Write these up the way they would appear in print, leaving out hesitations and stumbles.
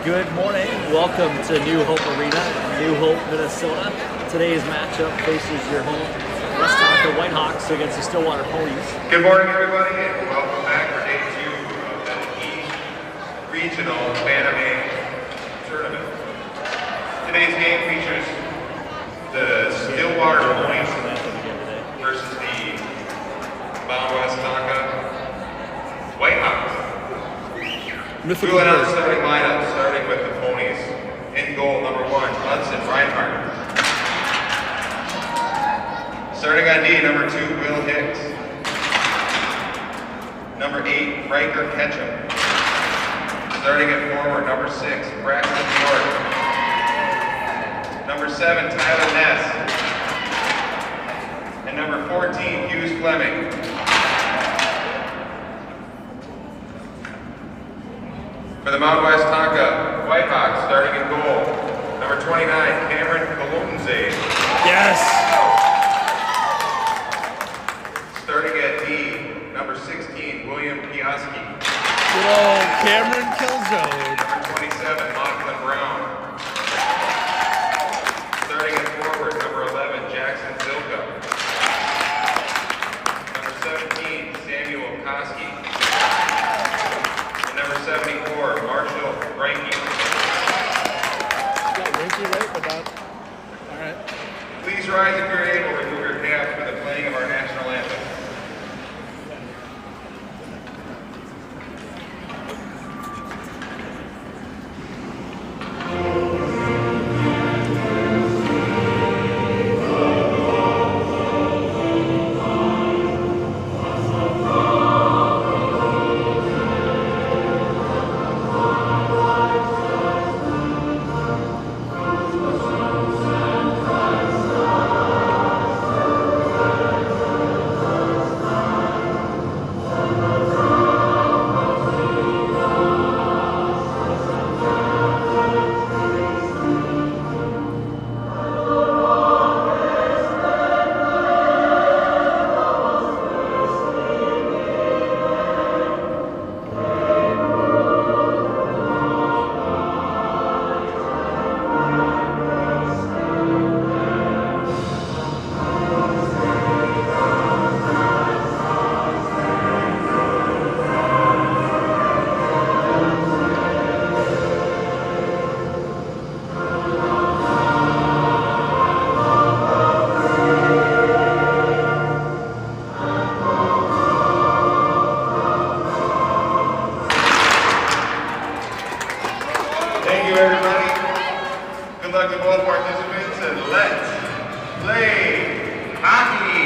Good morning. Welcome to New Hope Arena, New Hope, Minnesota. Today's matchup faces your home Westonka Whitehawks against the Stillwater Ponies. Good morning, everybody, and welcome back for day 2 of the East Regional Bantam Tournament. Today's game features the Stillwater Ponies versus the Westonka Whitehawks. We will announce the starting lineup, starting with the Ponies. In goal, number 1, Hudson Reinhardt. Starting on D, number 2, Will Hicks. Number 8, Riker Ketchum. Starting at forward, number 6, Braxton York. Number 7, Tyler Ness. And number 14, Hughes Fleming. For the Mount Westonka Whitehawks, starting in goal, number 29, Cameron Kalunze. Yes! Starting at D, number 16, William Piaski. Good old Cameron Kilzone. Number 27, Lachlan Brown. Starting at forward, number 11, Jackson Zilka. Number 17, Samuel Koski. And number 74, Marshall Reinke. Got Reinke right, but not. All right. Please rise if you're able, remove your caps for the playing of our national anthem. Thank you, everybody. Good luck to both participants, and let's play hockey.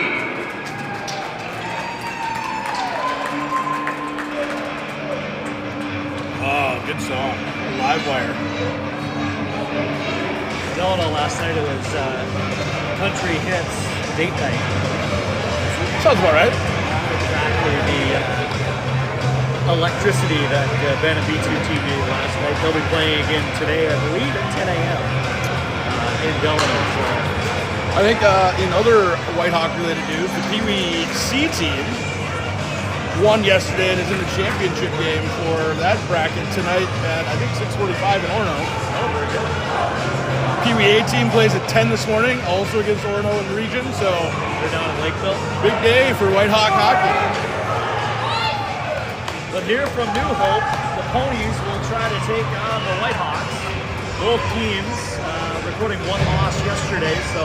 Oh, good song. Live wire. Delano last night, it was country hits date night. Sounds about right. Not exactly the electricity that Bantam B2 TV last night. They'll be playing again today, I believe, at 10 a.m. In Delano. So. I think in other Whitehawk related news, the Pee Wee C team won yesterday and is in the championship game for that bracket tonight at I think 6:45 in Orono. Oh, very good. Pee Wee A team plays at 10 this morning, also against Orono in the region. So They're down in Lakeville. big day for Whitehawk hockey. But here from New Hope, the Ponies will try to take on the Whitehawks. Both teams recording one loss yesterday, so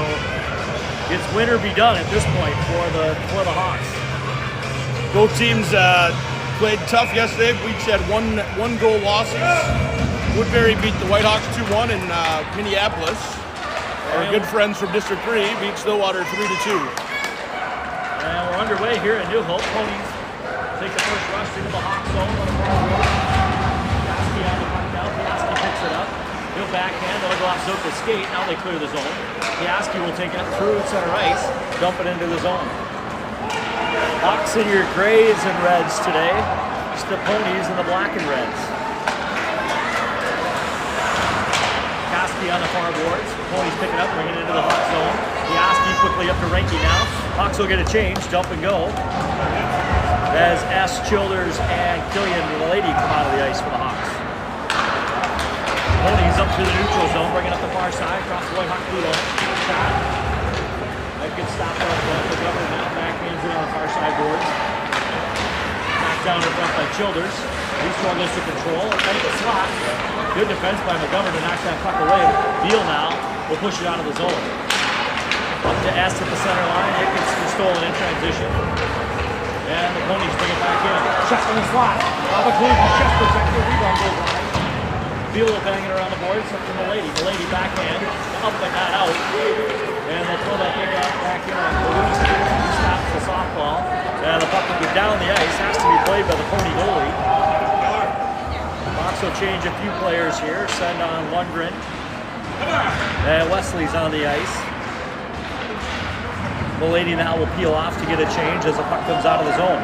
it's win or be done at this point for the Hawks. Both teams played tough yesterday. We each had one goal losses. Woodbury beat the Whitehawks 2-1 in Minneapolis. Our good friends from District 3 beat Stillwater 3-2. And we're underway here at New Hope. Ponies take the first rush into the Hawk zone on the far road. Piaski on the puck now. Piaski picks it up. He'll backhand. They'll go off Zoka's skate. Now they clear the zone. Piaski will take it through center ice, dump it into the zone. Hawks in your grays and reds today. Just the Ponies in the black and reds. Piaski on the far boards. Ponies pick it up, bring it into the Hawk zone. Piaski quickly up to Reinke now. Hawks will get a change, dump and go. As S. Childers and Killian Lady come out of the ice for the Hawks. Ponies up to the neutral zone, bringing up the far side, across the White Hawk blue line. Shot. That gets stopped up front. The Governor now backhands it on the far side boards. Knocked down in front by Childers. He struggles to control. Kind of a slot. Good defense by McGovern to knock that puck away. Beal now will push it out of the zone. Up to S at the center line. It gets stolen in transition. And the Ponies bring it back in. Chest in the slot. Bob McLean, chest protector. Rebound goes wide. Beal will bang it around the boards. Up to Milady. Milady backhand. Up but not out. And they'll throw that kick out back in on Louise. He stops the softball. And the puck will be down the ice. Has to be played by the Pony goalie. Box will change a few players here. Send on Lundgren. And Wesley's on the ice. Milady now will peel off to get a change as the puck comes out of the zone.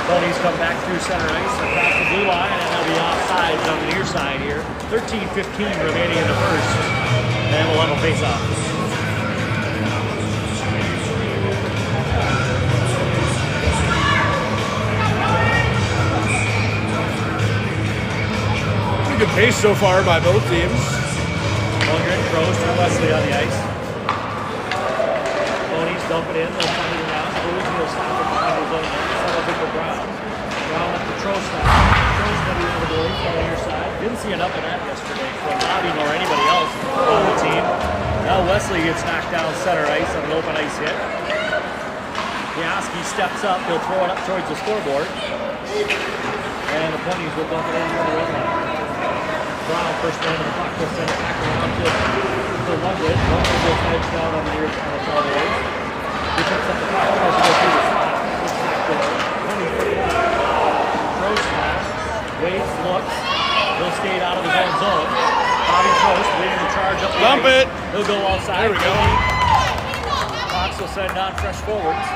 Ponies come back through center ice, across the blue line, and they'll be offsides on the near side here. 13:15 remaining in the first, and we'll have a face-off. Pretty good pace so far by both teams. Lundgren throws to Wesley on the ice. Ponies dump it in, they'll find it around. Blues will stop it behind his own net. Settle it for Brown. Brown up to Trost now. Trost going to be over the boards on the near side. Didn't see enough of that yesterday from Bobby nor anybody else on the team. Now Wesley gets knocked down center ice on an open ice hit. Piaski steps up. He'll throw it up towards the scoreboard. And the Ponies will dump it in for the red line. Brown first man of the puck will send it back around to Lundgren. Lundgren will edge down on the near on the far boards. He picks up the puck, tries to go through the slot. It's back there. Ponies pick it up. Trost now. Waits, looks. He'll skate out of his own zone. Bobby Trost leading the charge up the Dump ice. it. He'll go outside. There we go. Fox will send on fresh forwards.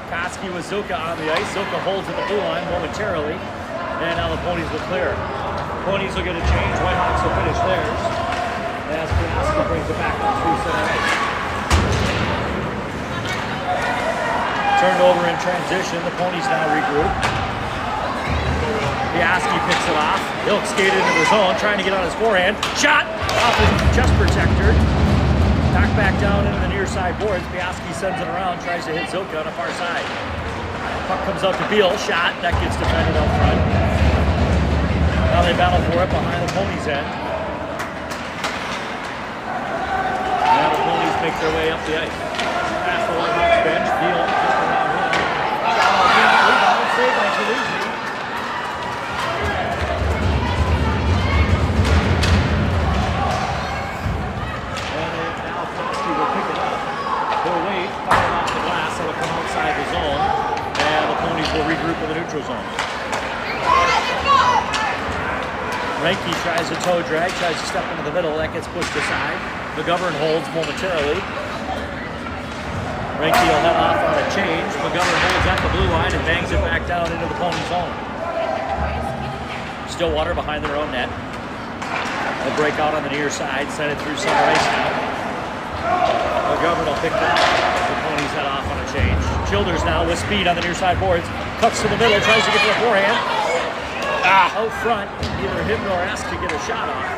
Koski with Zuka on the ice. Zuka holds at the blue line momentarily. And now the Ponies will clear. Ponies will get a change. Whitehawks will finish theirs. As Piaski brings it back up through center ice. Turned over in transition. The Ponies now regroup. Piaski picks it off. He'll skate into the zone, trying to get on his forehand. Shot off his chest protector. Knocked back down into the near side boards. Piaski sends it around, tries to hit Zoka on the far side. Puck comes out to Beal. Shot. That gets defended out front. Now they battle for it behind the Ponies' end. Now the Ponies make their way up the ice. Past the Whitehawks bench. Beal just around him. Rebound saved by Toulouse. And now Koski will pick it up. He'll wait, fire off the glass. It'll come outside the zone. And the Ponies will regroup in the neutral zone. Reinke tries a toe drag, tries to step into the middle. That gets pushed aside. McGovern holds momentarily. Reinke will head off on a change. McGovern holds at the blue line and bangs it back down into the Pony zone. Stillwater behind their own net. They'll break out on the near side, send it through center ice now. McGovern will pick that up. The Ponies head off on a change. Childers now with speed on the near side boards. Cuts to the middle, tries to get to the forehand. Out front, either him or asked to get a shot off.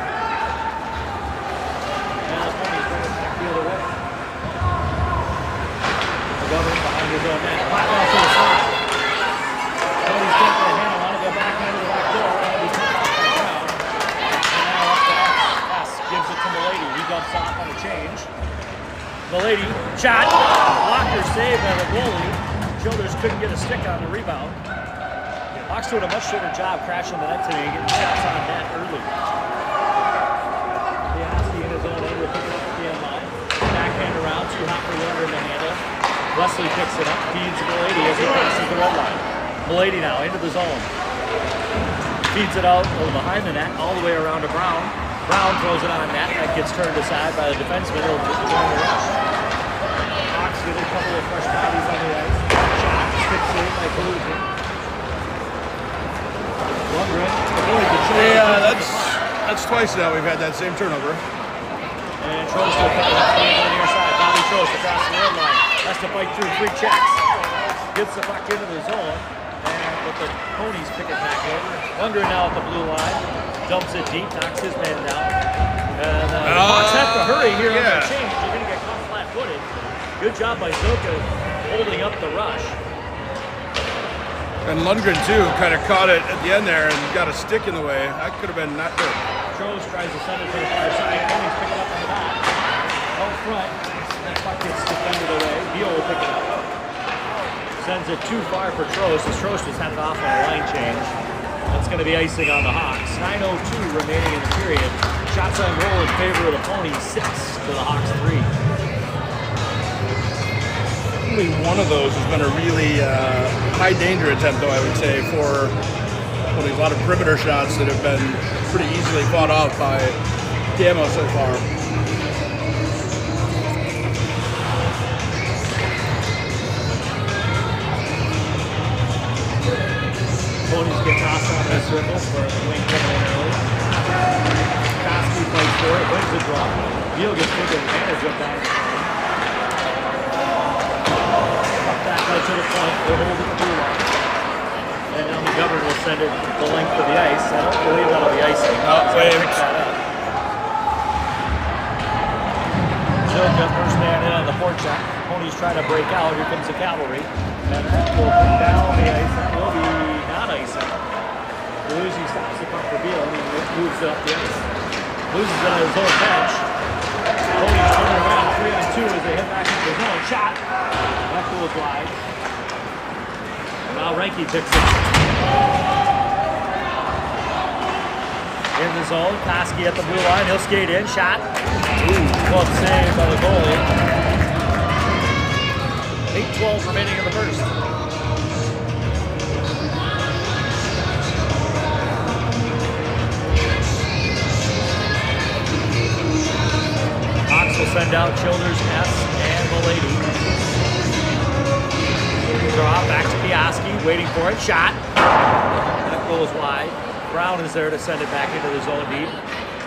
And the Ponies bring it back the other way. McGovern behind his own net. Back out to the side. Ponies get the handle on it, go back into the back door, and we come off the ground. And now up to S. Gives it to Milady. He dumps off on a change. Milady, shot. Blocker save by the goalie. Childers couldn't get a stick on the rebound. Hawks doing a much better job crashing the net today and getting shots on net early. Piaski in his own end will pick it up at the end line. Backhand around, too hot for Lundgren to handle. Wesley picks it up, feeds Milady as he passes the red line. Milady now into the zone. Feeds it out behind the net, all the way around to Brown. Brown throws it on net. That gets turned aside by the defenseman. He'll join the rush. Hawks get a couple of fresh bodies on the ice. Shot, stick save by Collusion. Yeah, that's twice now we've had that same turnover. And Trost will pick it up on the near side. Bobby Trost across the red line. Has to fight through 3 checks. Gets the puck into the zone. And but the ponies pick it back over. Lundgren now at the blue line. Dumps it deep, knocks his man down. And the Hawks have to hurry here on their change. You're going to get caught flat-footed. Good job by Zoka holding up the rush. And Lundgren, too, kind of caught it at the end there and got a stick in the way. That could have been not good. Trost tries to send it to the far side. Ponies pick it up on the back. Out front. That puck gets defended away. Beal will pick it up. Sends it too far for Trost, as Trost was headed off on a line change. That's going to be icing on the Hawks. 9:02 remaining in the period. Shots on goal in favor of the Ponies, 6 to the Hawks 3. Only one of those has been a really high danger attempt, though, I would say, for a lot of perimeter shots that have been pretty easily fought off by Damo so far. Ponies get tossed on the circle for the wing coming in early. Koski plays for it, wins the draw. Beal gets taken advantage of that. Back out to the point, they'll hold it to the line. And now McGovern will send it the length of the ice. I don't believe that'll be icing. Pick that up. Zoka, first man in on the forecheck. Ponies try to break out. Here comes the cavalry. And that will come down the ice. That will be not icing. Luzzi stops the puck for Beal and he moves it up the ice. Loses it on his own bench. Ponies turning around 3-on-2 as they head back into the zone. Shot. That goes wide. Now Reinke picks it. In the zone. Koski at the blue line. He'll skate in. Shot. Glove save by the goalie. 8:12 remaining in the first. Hawks will send out Childers, S, and Milady. Draw back to Piaski, waiting for it. Shot. That goes wide. Brown is there to send it back into the zone deep.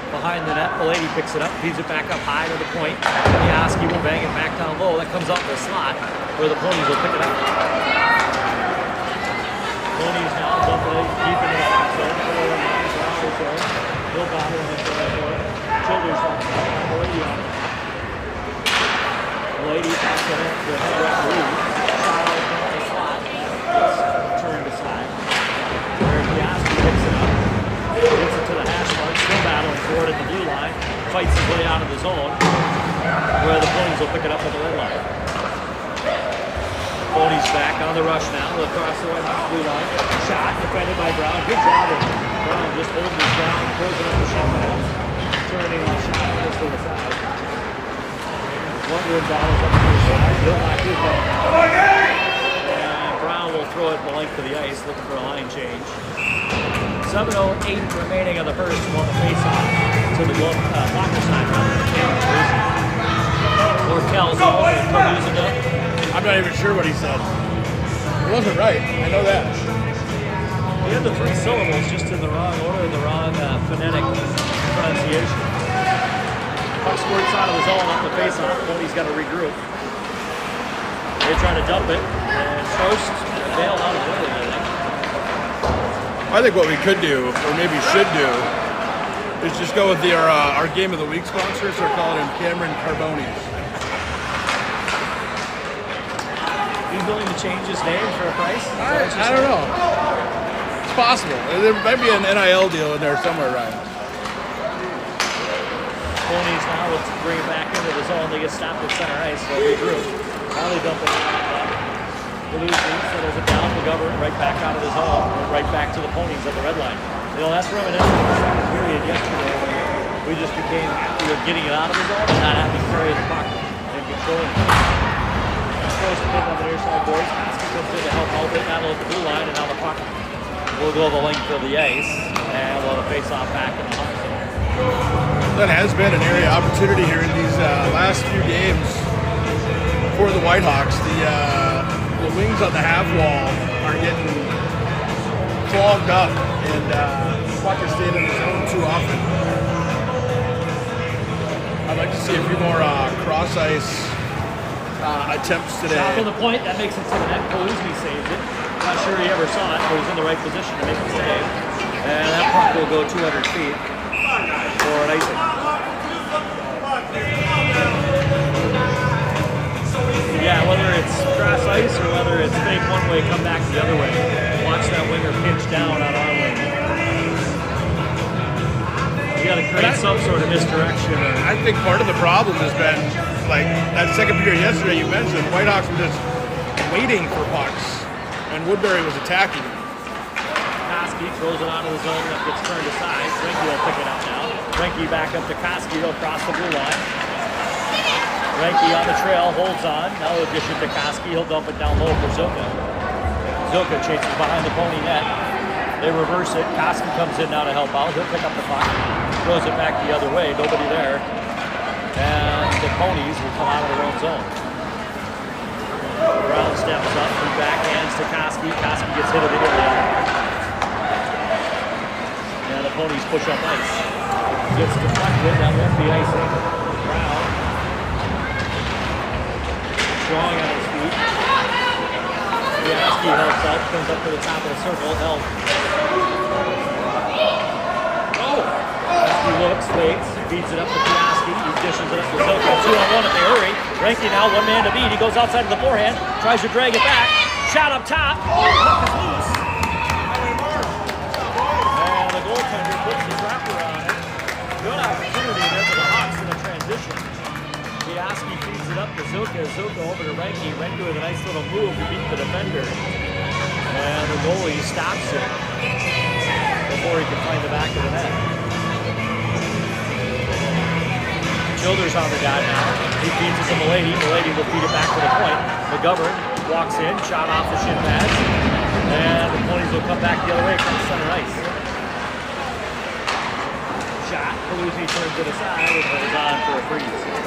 Behind the net, Milady picks it up, feeds it back up high to the point. Piaski will bang it back down low. That comes out the slot where the Ponies will pick it up. Ponies now dump it deep into the Hawks zone. He'll battle and then throw it for it. Childers on Milady on it. Milady back in it to head referee. Shot out from the slot. It's turned aside. Where Piaski picks it up. Gets it to the hash mark, still battling for it at the blue line. Fights his way out of the zone, where the Ponies will pick it up at the red line. Ponies back on the rush now. They'll cross the White Hawks blue line. Shot defended by Brown. Good job of Brown just holding his ground, closing up the shot pass. Turning on shot just to the side. Lundgren battles up to the side. He'll knock his ball. And Brown will throw it the length of the ice, looking for a line change. 7:08 remaining on the first. On the face-off to the blocker side. Or Kells losing it. I'm not even sure what he said. It wasn't right. I know that. He had the 3 syllables just in the wrong order, the wrong phonetic pronunciation. Puck squirts out of the zone off the face-off. Pony's got to regroup. They try to dump it, and Trost bailed out of it, I think. I think what we could do, or maybe should do, is just go with our Game of the Week sponsors. They're calling him Cameron Carbonis. He's willing to change his name for a price? I don't know. It's possible. There might be an NIL deal in there somewhere, Ryan. Ponies now will bring it back into the zone. They get stopped at center ice, so they regroup. Now they dump it. Luzzi settles it down. McGovern right back out of the zone, right back to the Ponies at the red line. You know, that's reminiscent of the second period yesterday when we just became happy with getting it out of the zone and not having to carry the puck and controlling it. Close to pick on the near side boards. Koski comes in to help out. They battle at the blue line, and now the puck will go the length of the ice, and we'll face off back in the Hawks zone. That has been an area of opportunity here in these last few games for the Whitehawks. The wings on the half wall are getting clogged up, and the puck has stayed in the zone too often. I'd like to see a few more cross-ice attempts today. Shot from the point, that makes it to the net. Kaluzny saves it. not sure he ever saw it, but he's in the right position to make the save. And that puck will go 200 feet for an icing. Yeah, whether it's grass ice or whether it's fake one way, come back the other way. Watch that winger pinch down on our wing. You got to create some sort of misdirection. I think part of the problem has been, like, that second period yesterday you mentioned, Whitehawks were just waiting for pucks, and Woodbury was attacking. Koski throws it onto the zone that gets turned aside. Renke will pick it up now. Renke back up to Koski. He'll cross the blue line. Renke on the trail, holds on. Now he'll dish it to Koski. He'll dump it down low for Zilka. Zilka chases behind the pony net. They reverse it. Koski comes in now to help out. He'll pick up the puck. Throws it back the other way. Nobody there. And the ponies will come out of their own zone. Brown steps up. He backhands to Koski. Koski gets hit immediately. And the ponies push up ice. Gets deflected. That won't be icing. Brown. Strong on his feet. Piaski helps out, comes up to the top of the circle, help. Piaski looks, waits, feeds it up to Piaski, he dishes it up to Zilka, 2-on-1 if they hurry. Renke now, one man to beat, he goes outside of the forehand, tries to drag it back, shot up top, puck is loose. And the goaltender puts his wrapper on it. Good opportunity there for the Hawks in the transition. Piaski feeds it up to Zilka. Zilka over to Renke. Renke with a nice little move to beat the defender. And the goalie stops it before he can find the back of the net. Childers on the dot now. He feeds it to Milady. Milady will feed it back to the point. McGovern walks in, shot off the shin pads. And the ponies will come back the other way from center ice. Shot. Paluzzi turns it aside and goes on for a freeze.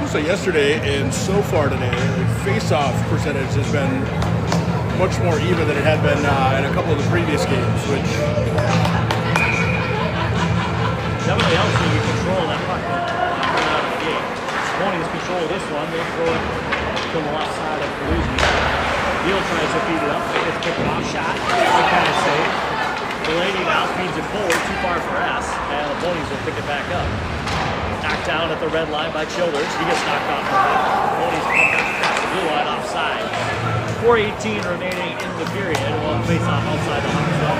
So yesterday and so far today, the face-off percentage has been much more even than it had been in a couple of the previous games, which definitely helps when you control that puck out of the game. Ponies control this one. They throw it to the left side of Paluzzi. Deal tries to feed it up. It gets picked off. Shot. Good kind of save. Delaney now feeds it forward. Too far for S. And the ponies will pick it back up. Knocked down at the red line by Childers. He gets knocked off the puck. Ponies come back across the blue line offside. 4:18 remaining in the period. We'll face off outside the Hawks zone.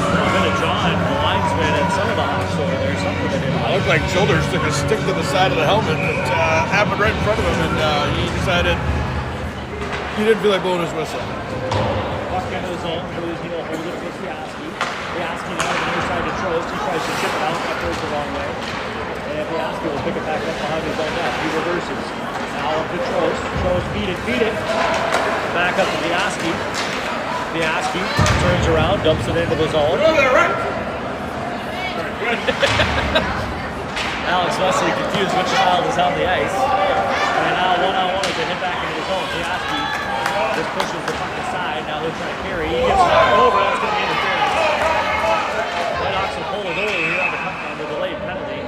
A bit of John, the linesman, and some of the Hawks over there. Something that didn't it looked like Childers took a stick to the side of the helmet that happened right in front of him, and he decided he didn't feel like blowing his whistle. Puck into the zone. Paluzzi will hold it for Piaski. Piaski now on the near side to Trost. He tries to chip it out. That goes the wrong way. And Piaski will pick it back up behind his own net. He reverses. Now up to Trost. Trost beat it. Back up to Piaski. Piaski turns around, dumps it into the zone. Alex Wesley confused which child is on the ice. And now one-on-one as they hit back into the zone. Piaski just pushes the puck aside. Now they're trying to carry. He gets knocked over. That's going to be interference. Whitehawks will pull it over here on the delayed penalty.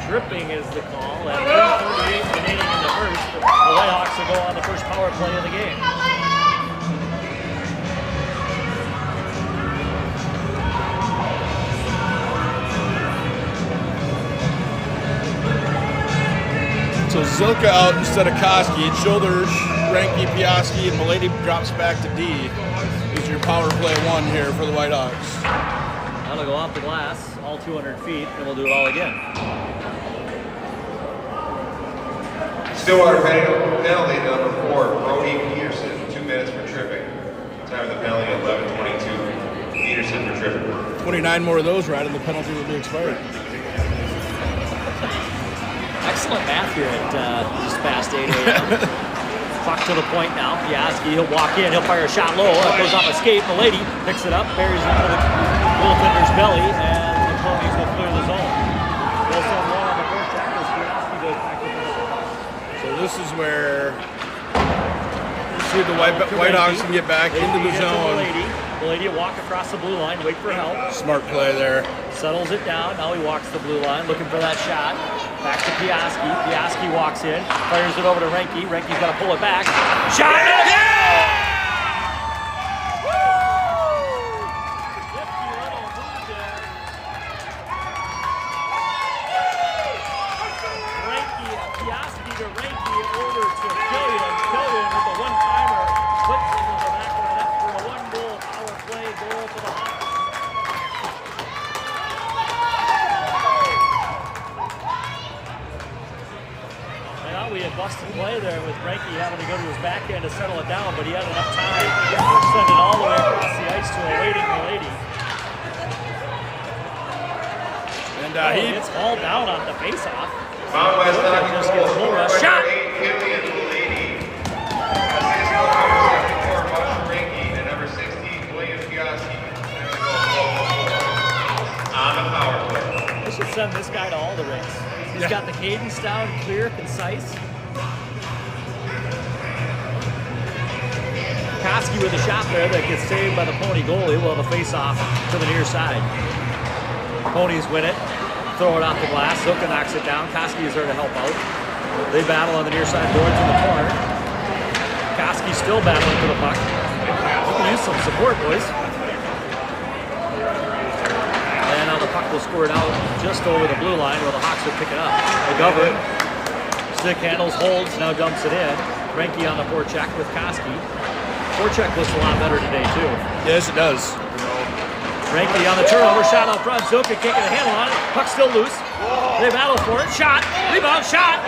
Tripping is the call. At 1:38 remaining in the first, the Whitehawks will go on the first power play of the game. So Zilka out instead of Koski. Childers, Renke, Piaski, and Milady drops back to D. Is your power play one here for the Whitehawks. That'll go off the glass, all 200 feet, and we'll do it all again. Stillwater penalty number 4, Brody Peterson, 2 minutes for tripping. Time of the penalty 11:22. Peterson for tripping. 29 more of those, right, and the penalty will be expired. Excellent math here at just past 8 a.m. Puck to the point now. Piaski, he'll walk in, he'll fire a shot low. That goes off escape. Milady picks it up, buries it into the goaltender's belly, and the ponies will clear the zone. They'll send one on the first check as Piaski goes back to the puck. So this is where See if the Whitehawks can get back into the zone. The lady walk across the blue line, wait for help. Smart play there. Settles it down. Now he walks the blue line, looking for that shot. Back to Piaski. Piaski walks in, fires it over to Renke. Renke's got to pull it back. Shot! Yeah! Piaski to Renke over to Killian. Killian with the one-timer. Puts it into the back of the net for a one-goal power play goal for the Hawks. We had busted play there with Renke having to go to his backhand to settle it down, but he had enough time to send it all the way across the ice to a waiting lady. And he gets hauled down on the face-off. Mount Westonka Just gets full rush. Shot! 8, Killian Lady. Assist number 74, Renke, and number 16, William Piaski. On the power play. We should send this guy to all the rinks. He's got the cadence down, clear, concise. Koski with a shot there that gets saved by the Pony goalie. Well, the face-off to the near side. Ponies win it, throw it off the glass. Zuka knocks it down. Koski is there to help out. They battle on the near side boards in the corner. Koski still battling for the puck. We can use some support, boys. And now the puck will squirt out just over the blue line where the Hawks will pick it up. McGovern, stick handles, holds, now dumps it in. Renke on the forecheck with Koski. Forecheck looks a lot better today, too. Yes, it does. Renke on the turnover, shot out front. Zuka can't get a handle on it. Puck still loose. They battle for it. Shot, rebound, shot.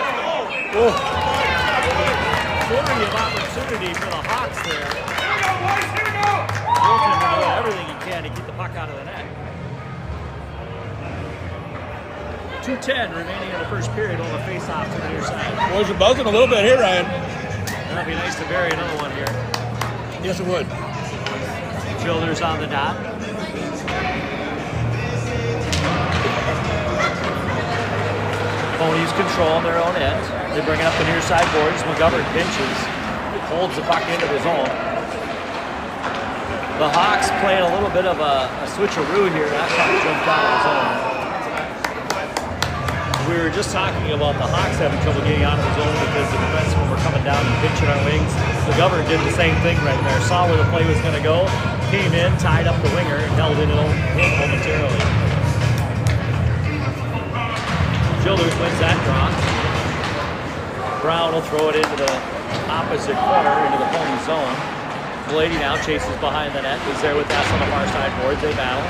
Flurry of opportunity for the Hawks there. Goaltender doing everything he can to keep the puck out of the net. 2:10 remaining in the first period on the face-off to the near side. Boys are buzzing a little bit here, Ryan. That'd be nice to bury another one here. Yes, it would. Childers on the dot. Ponies control their own end. They bring it up the near side boards. McGovern pinches, holds the puck into the zone. The Hawks playing a little bit of a switcheroo here. That puck jumped out of the zone. We were just talking about the Hawks having trouble getting out of the zone because the defensemen were coming down and pinching our wings. The Governor did the same thing right there. Saw where the play was going to go, came in, tied up the winger, and held it in momentarily. Childers wins that draw. Brown will throw it into the opposite corner, into the Pony zone. Lady now chases behind the net. He's there with us on the far side boards. They battle.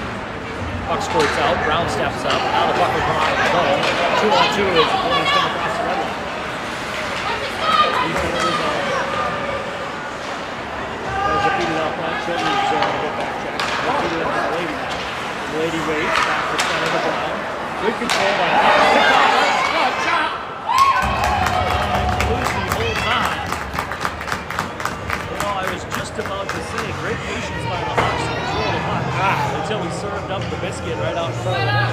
Puck squirts out. Brown steps up. Now the puck will come out of the zone. 2-on-2 as the Ponies come across the red line. He's into the zone. There's a feed it out front. Children's zone to get back check. They'll feed it up to the lady now. The lady waits. Back to center to Brown. Good control by Brown. Shot! Lucy holds on. Well, I was just about to say, great patience by the Hawks to control the puck until we served up the biscuit right out in front of the net.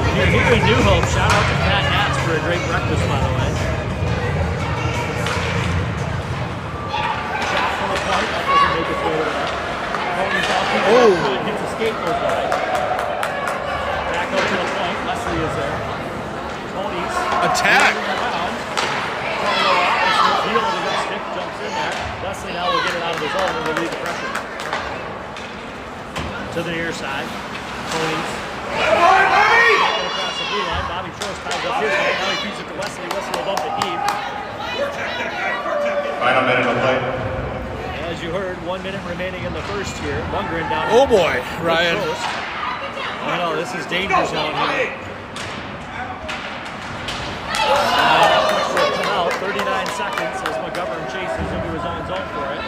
If you're here in New Hope, shout out to Pat Nats for a great breakfast, by the way. Shot from the point, that doesn't make its way to the net. Ponies off the net, hits a skate goes by. Back up to the point, Leslie is there. Ponies attack. Stick jumps in there. Leslie now will get it out of the zone and relieve the pressure. To the near side. Ponies. Across the blue line. Bobby Trost ties up his line. Now he feeds it to Wesley. Wesley will bump it deep. Final minute of play. As you heard, 1 minute remaining in the first here. Lundgren down. Oh boy, Ryan. I know, this is danger zone here. Out 39 seconds as McGovern chases into his own zone for it.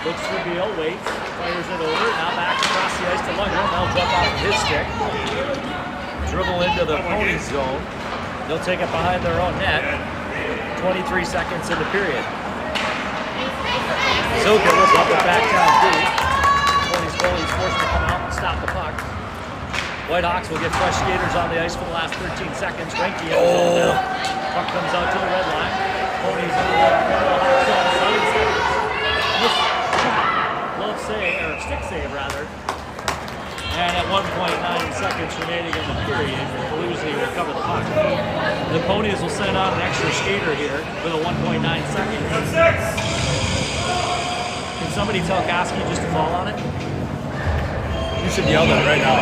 Looks for Beal, waits, fires it over. Now back across the ice to Lundgren. Now jump off of his stick. Dribble into the Pony zone. They'll take it behind their own net. 23 seconds in the period. Zuka will bump it back down deep. Pony's goalie's forced to come out and stop the puck. Whitehawks will get fresh skaters on the ice for the last 13 seconds. Renke in the zone now. Puck comes out to the red line. Ponies in the Hawks zone, 7 seconds. Glove save, or stick save rather. And at 1.9 seconds remaining in the period, Belusi will cover the puck. The Ponies will send out an extra skater here with a 1.9 seconds. Can somebody tell Koski just to fall on it? You should yell that right now.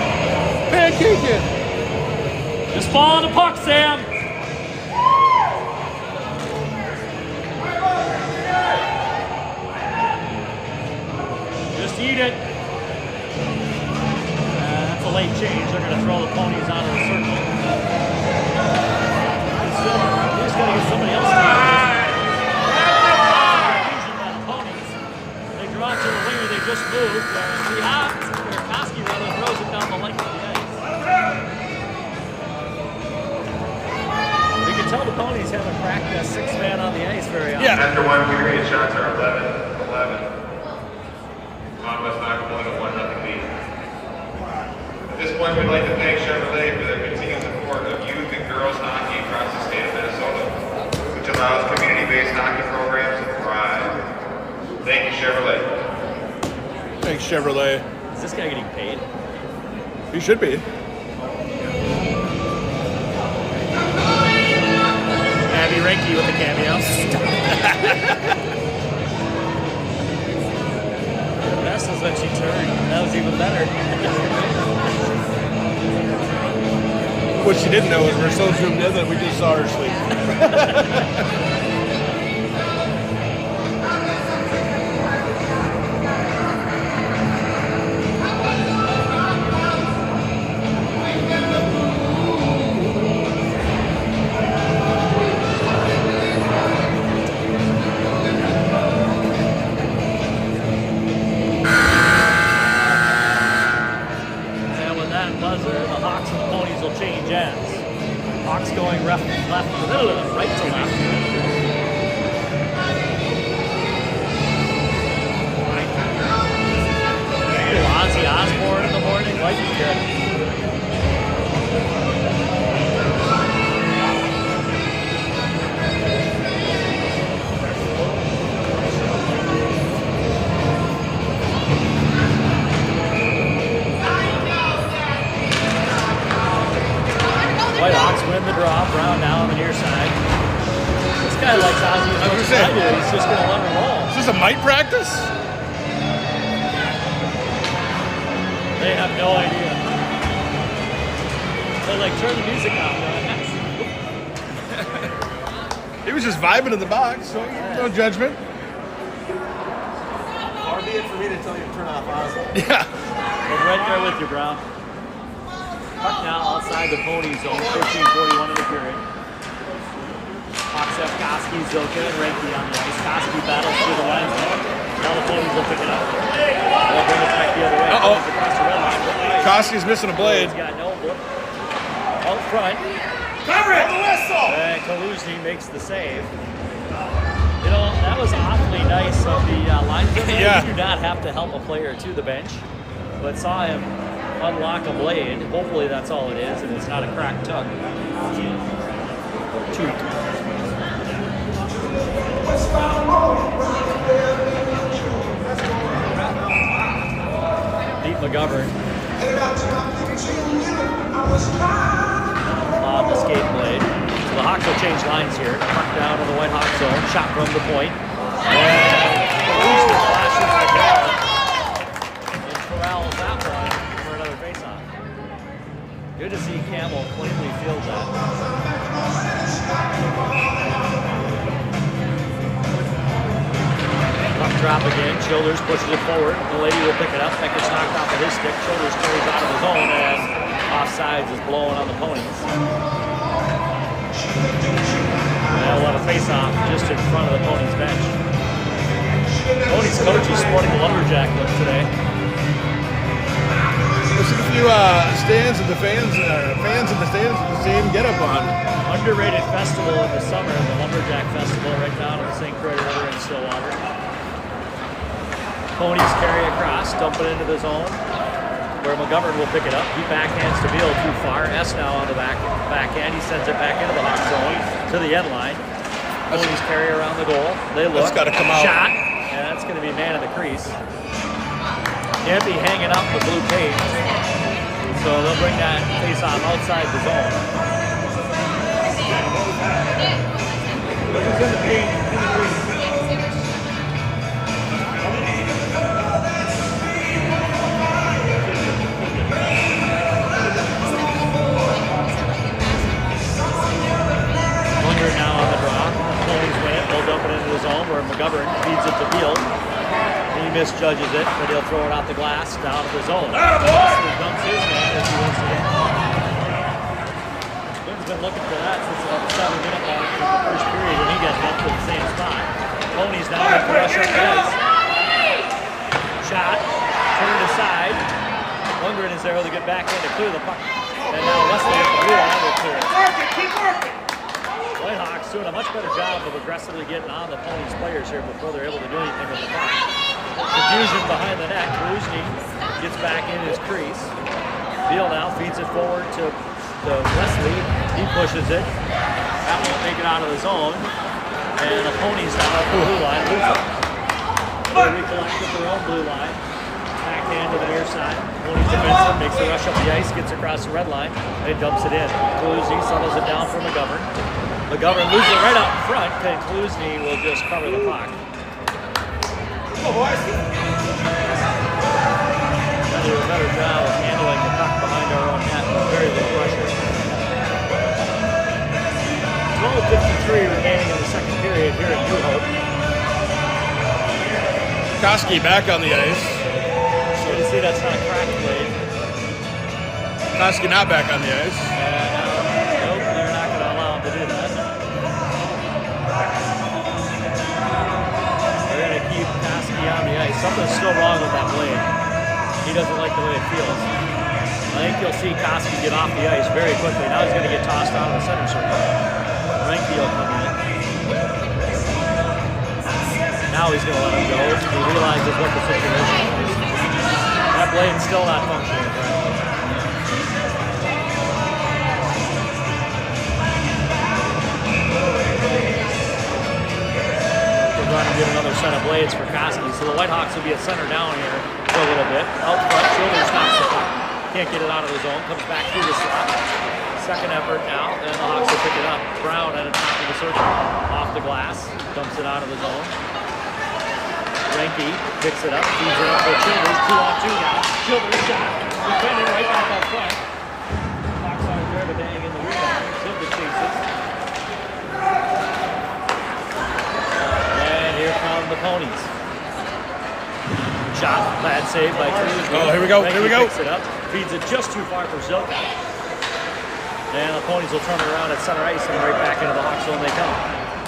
Pancake it! Just fall on the puck, Sam! Just eat it. That's a late change. They're going to throw the Ponies out of the circle. They just got to get somebody else to do by the Ponies. They draw to the winger they just moved. Koski rather throws it down the length of the ice. You can tell the Ponies haven't practiced 6-man on the ice very often. Yeah. After one period, shots are 11-11. On Westonka pulling a 1-0 lead. At this point, we'd like to thank Chevrolet for their continued support of youth and girls hockey across the state of Minnesota, which allows community-based hockey programs to thrive. Thank you, Chevrolet. Thanks, Chevrolet. Is this guy getting paid? He should be. Abby Renke with the cameo. The best was when she turned. That was even better. What she didn't know is we're so zoomed in that we just saw her sleep. Hawks going right to left. Ozzy Osbourne in the morning, life is good. Whitehawks win the draw. Brown now on the near side. This guy likes Ozzy as much as I do. He's just going to let her roll. Is this a mite practice? They have no idea. They're like, turn the music off. He was just vibing in the box, so no judgment. Far be it for me to tell you to turn off Ozzy. Yeah. I'm right there with you, Brown. Puck now outside the Pony zone, 13:41 in the period. Hawks have Koski, Zoka, and Renke on the ice. Koski battles through the lines. Now the Ponies will pick it up. They'll bring it back the other way. Uh-oh. Across the red line. Koski's missing a blade. He's got no blip. Out front. Cover it! The whistle! And Kaluzny makes the save. You know, that was awfully nice of the linesman. Yeah. You do not have to help a player to the bench, but saw him unlock a blade. Hopefully that's all it is, and it's not a cracked tug. Toot. Pete McGovern on the skate blade. So the Hawks will change lines here. Puck down to the Whitehawk zone. Shot from the point. And Booster flashes the ball. And corrals that one for another faceoff. Good to see Campbell cleanly field that. Puck drop again. Childers pushes it forward. The lady will pick it up. That gets knocked off of his stick. Childers carries out of his own, and offsides is blowing on the Ponies. They'll let a face-off just in front of the Ponies bench. Ponies coach is sporting a lumberjack look today. There's a few fans in the stands with the same getup on. Underrated festival in the summer, the Lumberjack Festival right down on the St. Croix River in Stillwater. Ponies carry across, dump it into the zone. where McGovern will pick it up. He backhands to Beal too far. S now on the backhand. He sends it back into the Hawk zone to the end line. Ponies carry around the goal. They look. That's gotta come out. Shot. And that's going to be man in the crease. Can't be hanging out the blue page. So they'll bring that face off outside the zone. Who's in the paint? In the crease. Munger now on the draw. Ponies win it. They'll dump it into the zone where McGovern feeds it to Beal. He misjudges it, but he'll throw it out the glass down to the zone. Wesley dumps his man as he wins the game. Ben's been looking for that since about the 7-minute mark of the first period when he got dumped in the same spot. Ponies now make the rush up the ice. Shot, turned aside. Lundgren is there with a good backhand to clear the puck. And now Wesley at the blue line will clear it. Keep working. Whitehawks doing a much better job of aggressively getting on the Ponies players here before they're able to do anything with the puck. Confusion behind the net. Kruzny gets back in his crease. Beal now feeds it forward to Wesley. He pushes it. That won't make it out of the zone. And the Ponies now at the blue line. They recollect with their own blue line. Backhand to the near side. Ponies defenseman makes the rush up the ice, gets across the red line, and dumps it in. Kruzny settles it down for McGovern. McGovern loses it right out in front, and Kruzny will just cover the puck. Go, boys. Gotta do a better job of handling the puck behind our own net with very little pressure. 12:53 remaining in the second period here at New Hope. Koski back on the ice. So you see that's not crack blade. Koski not back on the ice. Nope, they're not going to allow him to do that. They're going to keep Koski on the ice. Something's still wrong with that blade. He doesn't like the way it feels. I think you'll see Koski get off the ice very quickly. Now he's going to get tossed out of the center circle. Reinke will come in. Now he's going to let him go. He realizes what the situation is. That blade's still not functioning correctly. We're going to get another set of blades for Koski. So the Whitehawks will be at center down here for a little bit. Out front, Childers stops the puck. Can't get it out of the zone. Comes back through the slot. Second effort now, and the Hawks will pick it up. Brown at the top of the circle. Off the glass. Dumps it out of the zone. Reinke picks it up, feeds it up for Childers, 2-on-2 now. Childers shot, defending right back up front. Hawks aren't there, but they hang in the rebound. Zilka chases. And here come the Ponies. Shot, bad save by Cruz. Oh, here we go, here we go. Picks it up, feeds it just too far for Zilka. And the Ponies will turn it around at center ice and right back into the Hawk zone they come.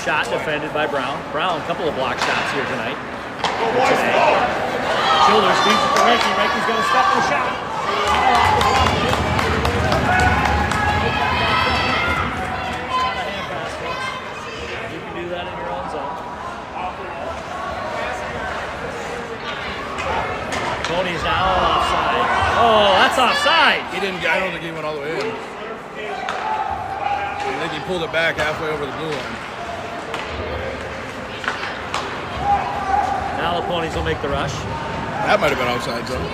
Shot defended by Brown. Brown, a couple of block shots here tonight. Childers feeds it to Reinke. Reinke's going to step in the shot. It's not a hand pass, folks. You can do that in your own zone. Tony's now offside. Oh, that's offside. He didn't. I don't think he went all the way in. I think he pulled it back halfway over the blue line. Now the Ponies will make the rush. That might have been outside zone.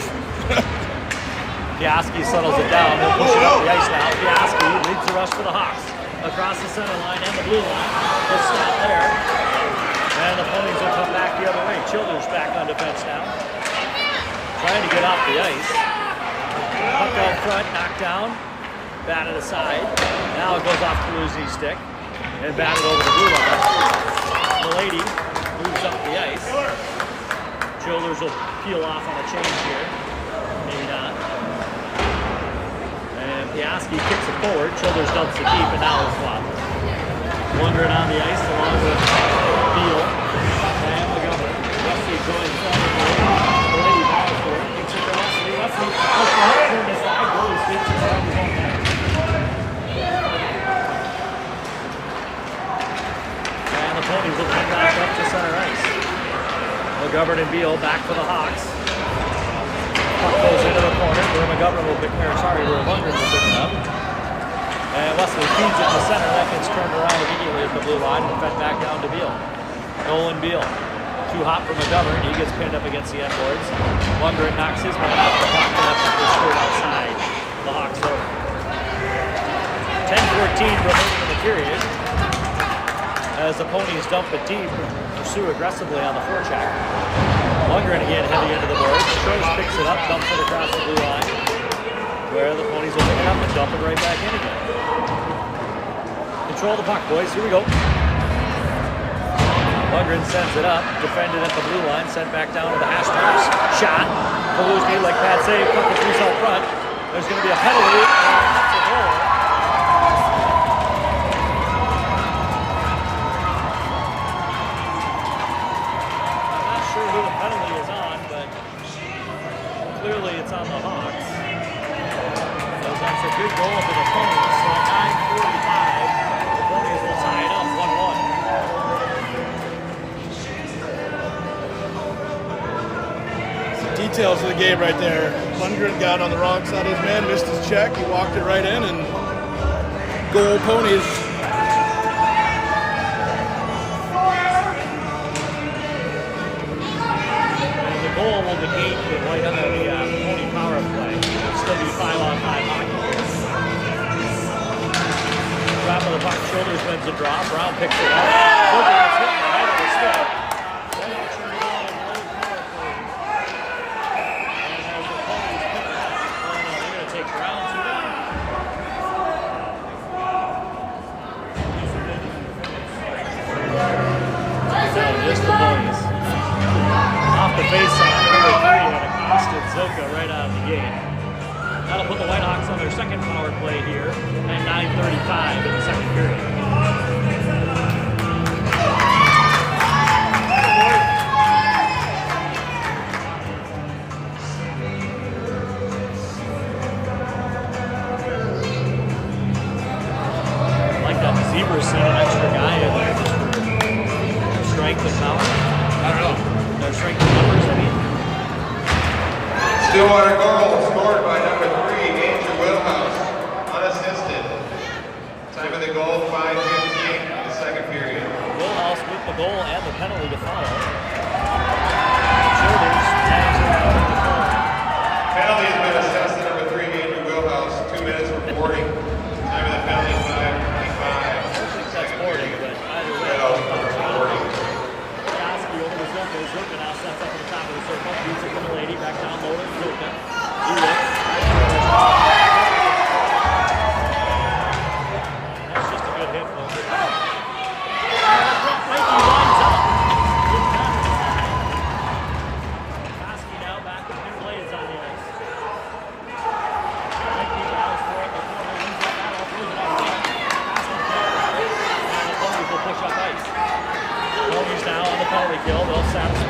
Piaski settles it down. He'll push it up the ice now. Piaski leads the rush for the Hawks. Across the center line and the blue line. He'll stop there. And the Ponies will come back the other way. Childers back on defense now. Trying to get off the ice. Puck out front, knocked down. Batted aside. Now it goes off Kruzny's stick. And batted over the blue line. The lady moves up the ice. Childers will peel off on a change here. Maybe not. And Piaski kicks it forward. Childers dumps it deep, and now it's flop. Lundgren on the ice along with Beal and McGovern. Wesley joins forward. The lady battles for it. Kicks it to Wesley. Wesley puts the hook turn aside. Goes deep to the right of his own net. And the Ponies will come back up to center ice. McGovern and Beal back for the Hawks. Puck goes into the corner. where McGovern will pick, or sorry, where Lundgren will pick it up. And Wesley feeds it to center. That gets turned around immediately at the blue line and fed back down to Beal. Nolan Beal. Too hot for McGovern. He gets pinned up against the end boards. Lundgren knocks his man off the puck and up the score outside. The Hawks over. 10-14 remaining in the period. As the Ponies dump it deep, pursue aggressively on the forecheck. Lundgren again heavy into the boards. Trost picks it up, dumps it across the blue line. Where the Ponies will pick it up and dump it right back in again. Control the puck, boys. Here we go. Lundgren sends it up, defended at the blue line, sent back down to the hash marks. Shot. Kaluzny, like Pat said, puck is loose out front. There's going to be a penalty, and that's a goal. I'm not sure who the penalty is on, but clearly it's on the Hawks. So that's a good goal for the Ponies. So at 9:45, the Ponies will tie it up 1-1. Details of the game right there. Lundgren got on the wrong side of his man, missed his check, he walked it right in, and goal Ponies. And the goal will negate the Pony power play. It'll still be 5-on-5 hockey here. Drop of the puck, shoulders wins the draw. Brown picks it up. Booker gets hit in the head of the stick. Just the Ponies. Off the face-off, number 3 had accosted Zoka right out of the gate. That'll put the Whitehawks on their second power play here at 9:35 in the second period. I like that Zebra's seen an extra guy in there just for strength and power. I don't know. No strength and numbers, I mean. Stillwater goal scored by number 3, Andrew Wilhouse, unassisted. Time of the goal, 5:58 in the second period. Wilhouse with the goal and the penalty to follow. Shoulders, tags around in the corner. Penalty has been assessed to number 3, Andrew Wilhouse, 2 minutes reporting. Time of the penalty, 5:25. That's boarding, but either way. Koski over to Zoka. Zoka now sets up at the top of the circle. Beats it from the lady. Back down low to Zoka. He looks. That's just a good hit, folks. Mikey lines up. Koski now back with new blades on the ice. Mikey battles for it. The corner wins that battle. Throws it out front. Koski and the Ponies will push up ice. Ponies now on the penalty kill. They'll satisfy.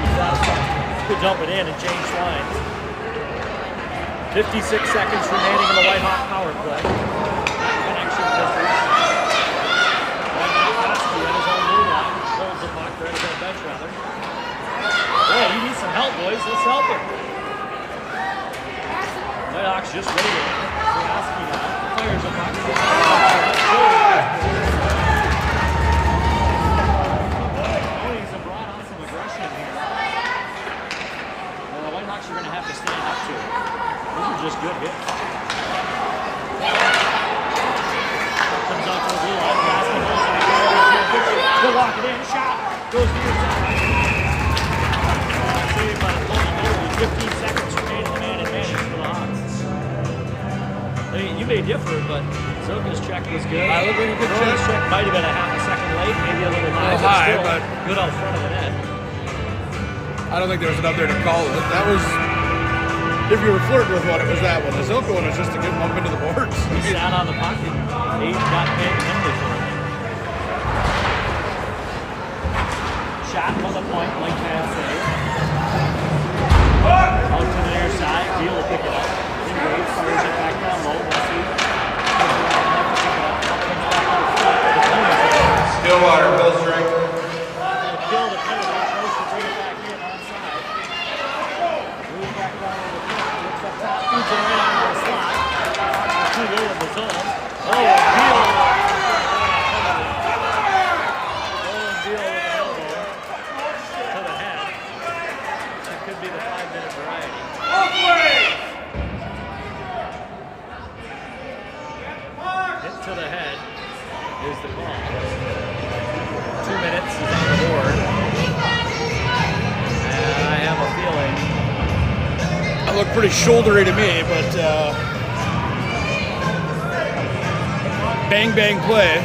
Could dump it in and change lines. 56 seconds remaining in the Whitehawk power play. That connection distance. Right now, Koski at his own blue line. Holds the puck right at the bench, rather. Boy, he needs some help, boys. Let's help him. Whitehawks just waiting. Koski now fires a puck. Ponies have brought on some aggression here. And the Whitehawks are going to have to stand up to it. These are just good hits. Comes out to the blue line. Basketball. He'll walk it in. Shot. Goes near side. Saved by the Pony goalie. 15 seconds remaining. The man advantage for the Hawks. You may differ, but Zoka's check was good. I look like a good Rowan's check. might have been a half a second late, maybe a little high, high, still but good out front of the net. I don't think there was enough there to call it. That was, if you were flirting with one, it was that one. The Zoka one was just a good bump into the boards. He sat on the pocket. He got paid the penalty for it. Shot from the point, like Pat said. Out to the near side, Beal will pick it up. Engage, fires it back down low. Wesley picks it out, left to pick it up. Now comes back to the front. The Ponies Stillwater, full strength. kill the penalty. Tries to bring it back in onside. Moves back down to the front. Looks up top. Feeds it around. pretty shouldery to me, but bang bang play.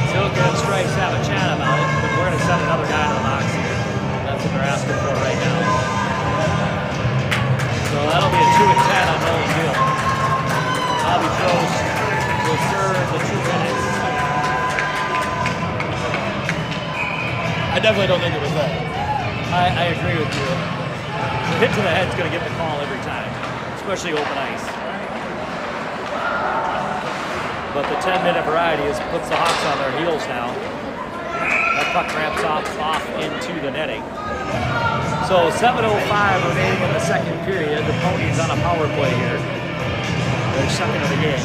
Silka and Stripes have a chat about it, but we're going to send another guy to the box here. That's what they're asking for right now. So that'll be a 2 and 10 on Nolan Beal. Bobby Trost will serve the 2 minutes. I definitely don't think it was that. I agree with you. The hit to the head's going to get the call every time, especially open ice. But the 10-minute variety puts the Hawks on their heels now. That puck ramps off into the netting. So 7:05 remaining in the second period. The Ponies on a power play here. Their second of the game.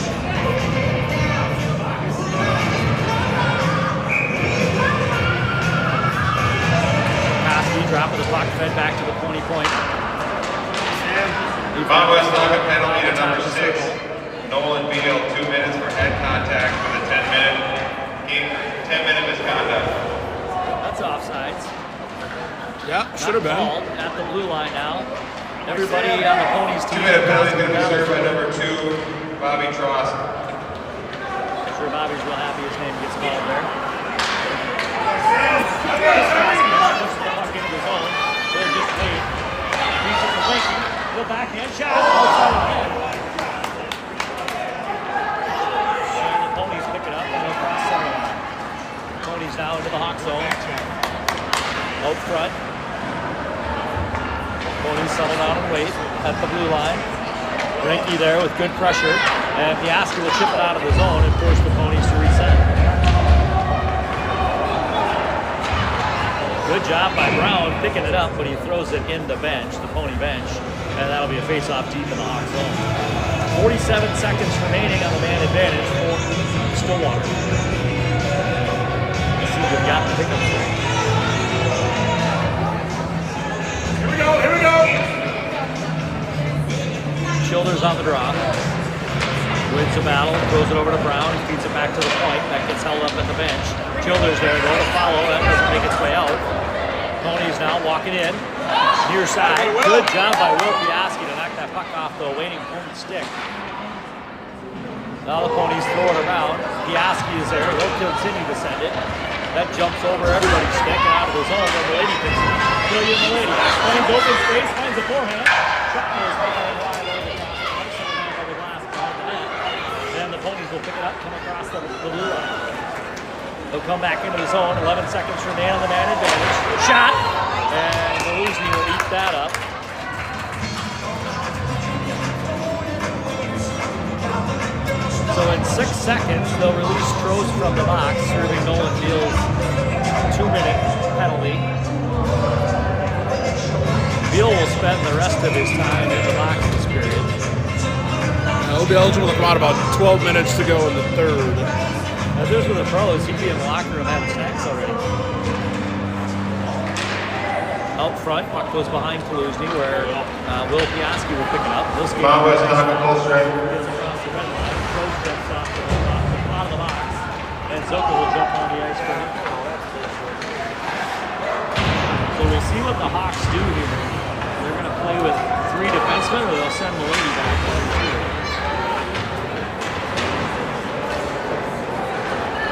Koski dropping the puck, fed back to the Pony point. Bob Westonka penalty to number 6. Nolan Beal, 2 minutes for head contact for the 10-minute misconduct. That's offsides. Yeah, should have been. Called at the blue line now. Everybody on the Ponies team. 2-minute penalty is going to be served by number 2, Bobby Trost. I'm sure Bobby's real happy his name gets called there. The backhand shot. And the Ponies pick it up and they'll cross center line. Ponies now into the Hawk zone. Out front. Ponies settle down and wait at the blue line. Reinke there with good pressure. And Piaski will chip it out of the zone and force the Ponies to reset. Good job by Brown picking it up, but he throws it in the bench, the Pony bench. And that'll be a face-off deep in the Hawk zone. 47 seconds remaining on the man advantage for Stillwater. Let's see if we've got the pickup here. Here we go, here we go. Childers on the draw. Wins the battle, throws it over to Brown, he feeds it back to the point. That gets held up at the bench. Childers there, though, to follow. That doesn't make its way out. Ponies now walking in. Near side. Good job by Will Piaski to knock that puck off the waiting home stick. Now the Ponies throw it around. Piaski is there. He'll continue to send it. That jumps over everybody's stick and out of the zone. But Milady picks it up. Killian Milady finds open space, finds a forehand. Shot goes wide over the glass behind the net. Then the Ponies will pick it up, come across the blue line. They'll come back into the zone. 11 seconds remain on the man advantage. Shot! And Belusny will eat that up. So in 6 seconds, they'll release Strohs from the box, serving Nolan Beal's 2-minute penalty. Beal will spend the rest of his time in the box this period. He'll be eligible to come out about 12 minutes to go in the third. Now, if this were the pros, he'd be in the locker room having snacks already. Out front, puck goes behind Belusny, where Will Piaski will pick it up. Bob Westonka, full strike. Gets across the red line. Trost jumps off the out of the box. And Zoka will jump on the ice for him. So we see what the Hawks do here. They're going to play with 3 defensemen, or they'll send Milady back.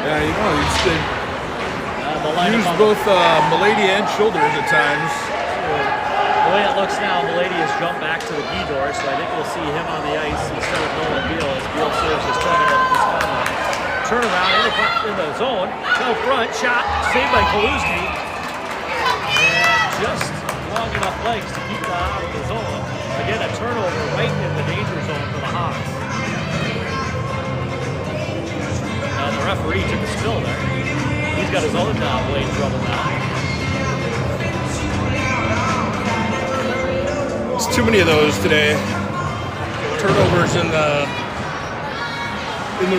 Yeah, you know, you should use both Milady and Childers at times. The way it looks now, Milady has jumped back to the D-door, so I think we'll see him on the ice instead of Nolan Beal as Beal serves his 10-minute misconduct. Turn around in the zone, out front, shot, saved by Belusny. And just long enough legs to keep that out of the zone. Again, a turnover right in the danger zone for the Hawks. The referee took a spill there. He's got his own blade trouble now. It's too many of those today. Turnovers in the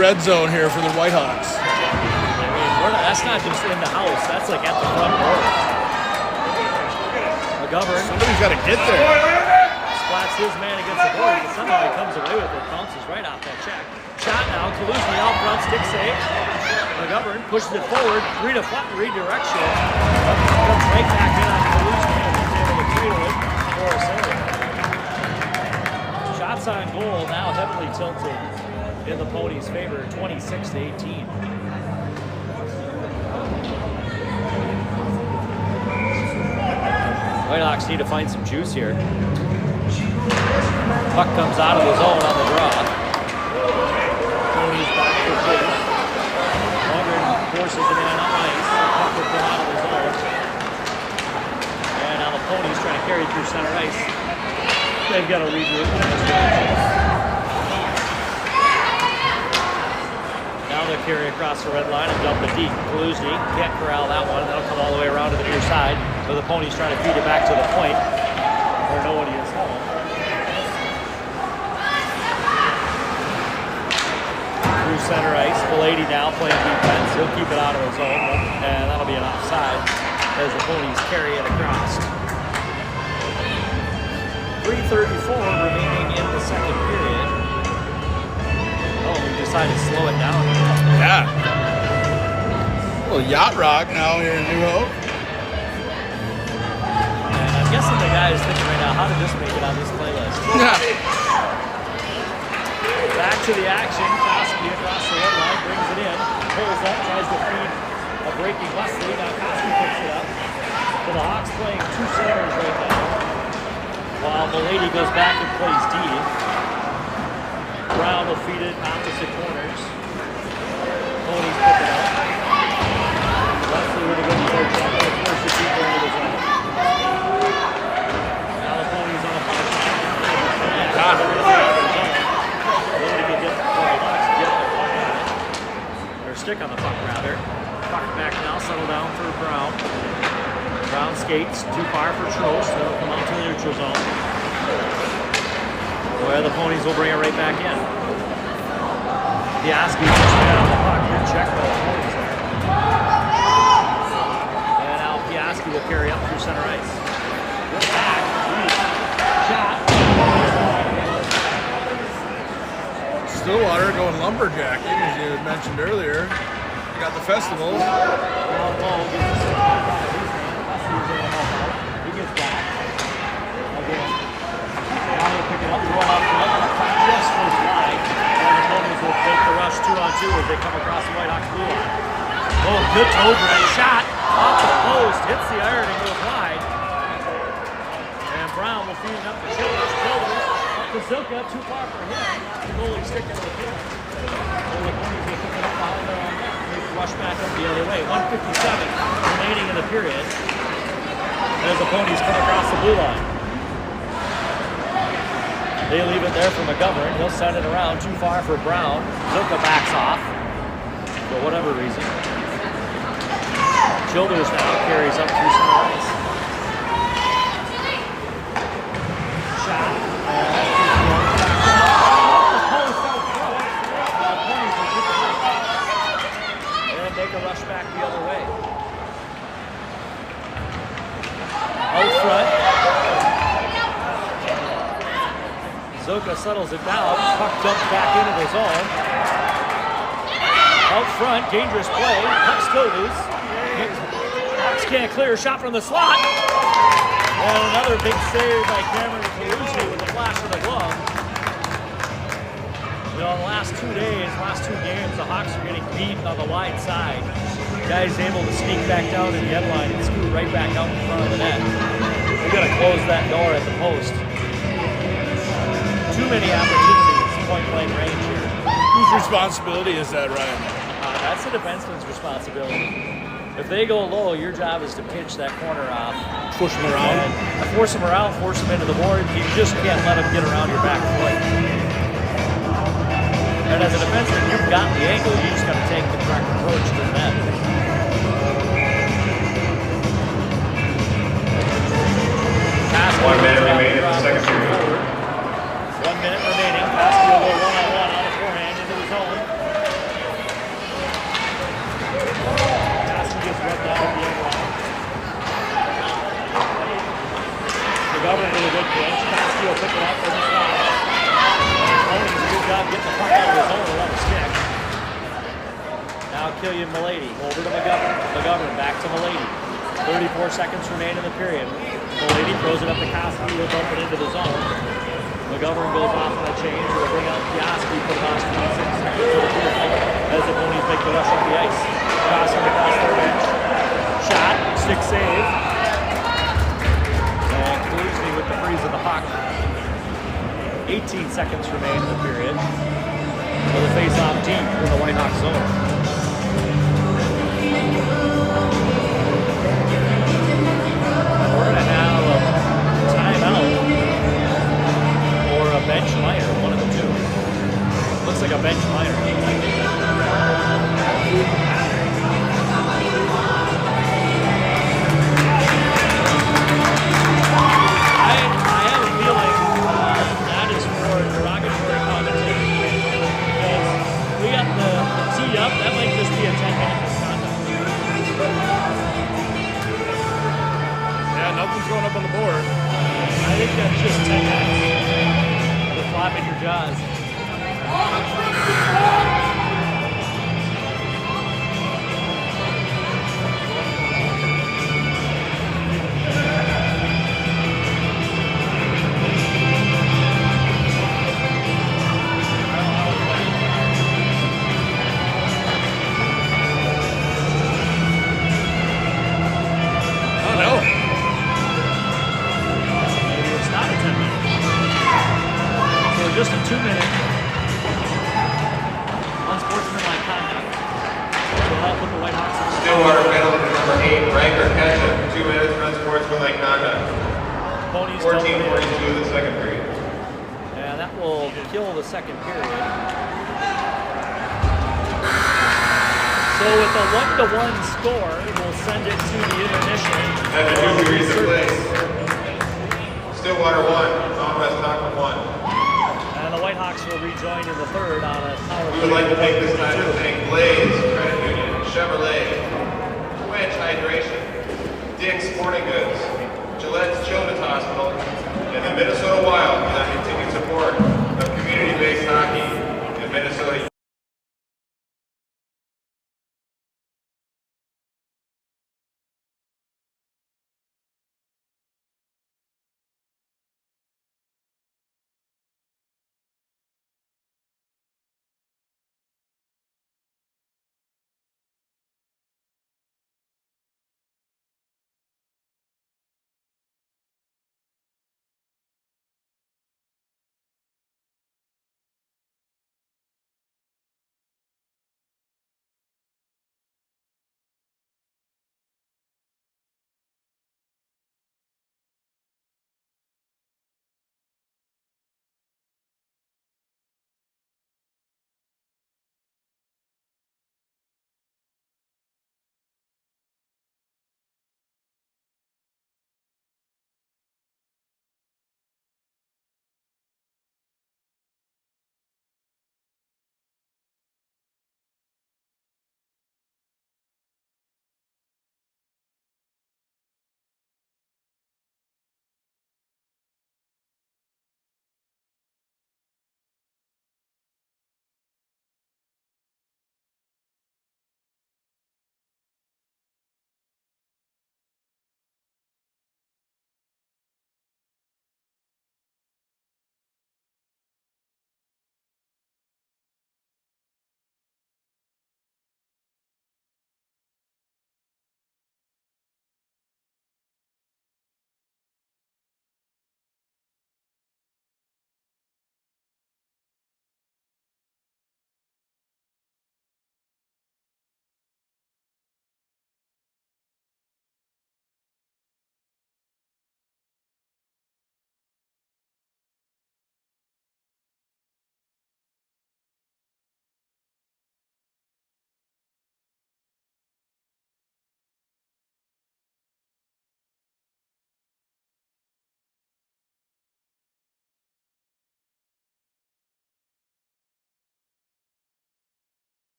red zone here for the Whitehawks. I mean, that's not just in the house. That's like at the front door. McGovern. Somebody's got to get there. Splats his man against the board, but somehow he comes away with it. Bounces right off that check. Shot now. Belusny out front. Stick save. McGovern pushes it forward. Redirection. Comes right back in on cradle it for a save. Shots on goal now heavily tilted in the Ponies' favor, 26-18. Whitehawks need to find some juice here. Puck comes out of the zone on the draw. Ponies back for pace. Logan forces the man on ice. The puck will come out of the zone. And now the Ponies trying to carry through center ice. They've got to regroup. Now they carry across the red line and dump it deep. Kaluzny can't corral that one. That'll come all the way around to the near side. So the Ponies trying to feed it back to the point where nobody is home. Through center ice. Belady now playing defense. He'll keep it out of his zone. And that'll be an offside as the Ponies carry it across. 3:34 remaining in the second period. Oh, we decided to slow it down. Yeah. A little yacht rock now here in New Hope. And I'm guessing the guy is thinking right now, how did this make it on this playlist? Yeah. Back to the action. Koski across the red line, brings it in, pulls up, tries to feed a breaking Wesley. Now Koski picks it up. So the Hawks playing two centers right now, while Milady goes back and plays D. Brown will feed it opposite corners. Ponies pick it up. Wesley with a good forward shot. They'll force it deeper into the zone. Now the Ponies on a puck. Milady can get the puck on it. Or stick on the puck, rather. Puck back now, settle down for Brown. Brown skates too far for Trost. They'll come out to the neutral zone, where the Ponies will bring it right back in. Piaski just ran on the puck. Good check by the Ponies there. And now Piaski will carry up through center ice. Good back. Shot. Stillwater going lumberjacking, as you had mentioned earlier. You got the festival. Now Paul gets the stick back out of his hand. He gets back. Again. Now he'll pick it up, throw it off the line. Just goes wide. And the Ponies will take the rush 2-on-2 as they come across the Whitehawks blue line. Oh, good toe drag shot. Off the post. Hits the iron and goes wide. And Brown will feed it up to Childers. Westonka too far for him. The goalie sticking to the field. And the Ponies will pick it up behind their own net. They rush back up the other way. 1:57 remaining in the period as the Ponies come across the blue line. They leave it there for McGovern. He'll send it around too far for Brown. Zilka backs off for whatever reason. Childers now carries up through center ice. Shot. And make a rush back the other way. Out front. Zoka settles it down. Puck dumps back into the zone. Out front, dangerous play. Puck still loose. Hawks can't clear. Shot from the slot. And another big save by Cameron Kaluzny with a flash of the glove. You know, in the last 2 days, last two games, the Hawks are getting beat on the wide side. The guy's able to sneak back down to the end line and scoot right back out in front of the net. We've got to close that door at the post. Too many opportunities, point blank range here. Whose responsibility is that, Ryan? That's the defenseman's responsibility. If they go low, your job is to pinch that corner off. Push them around. And force them around, force them into the board. You just can't let them get around your back foot. And as a defenseman, you've got the angle. You just got to take the correct approach to the net. 1 minute remaining in the second period. 1 minute remaining. Koski will go one-on-one on the forehand into the zone. Koski gets rubbed down at the end line. McGovern with a good pitch. Koski will pick it up for the slot. Ponies a good job getting the puck out of his zone around the stick. Now Killian Milady over to McGovern. McGovern back to Milady. 34 seconds remain in the period. Lady throws it up to Koski. He'll dump it into the zone. McGovern goes off on a change. Will bring out Piaski for the last 26 seconds of the period as the ponies make the rush up the ice. Crossing across their bench. Shot. Stick save. And Clousey with the freeze of the puck. 18 seconds remain in the period. For the face-off deep in the Whitehawk zone. We're going to have a timeout or a bench minor, one of the two. Looks like a bench minor. I have a feeling that is for derogatory commentary. Because we got the tee up, that might just be a 10-minute misconduct. Yeah, nothing's going up on the board. I think that's just 10 minutes. You're flapping your jaws. Oh, no. Maybe it's not a 10-minute. So just a 2-minute unsportsmanlike conduct will help with the Whitehawks. Stillwater penalty number 8, Riker Ketchup, 2 minutes for unsportsmanlike conduct. Ponies 14:42 don't win. of the second period. And that will kill the second period. So with a 1-1 score, we'll send it to the intermission. And the new series of plays. Stillwater 1, Westonka 1. And the Whitehawks will rejoin in the third on a power We would like to take this time to 2. thank Blaze Credit Union, Chevrolet, Quench Hydration, Dick's Sporting Goods, Gillette's Children's Hospital, and the Minnesota Wild for their continued support of community-based hockey in Minnesota.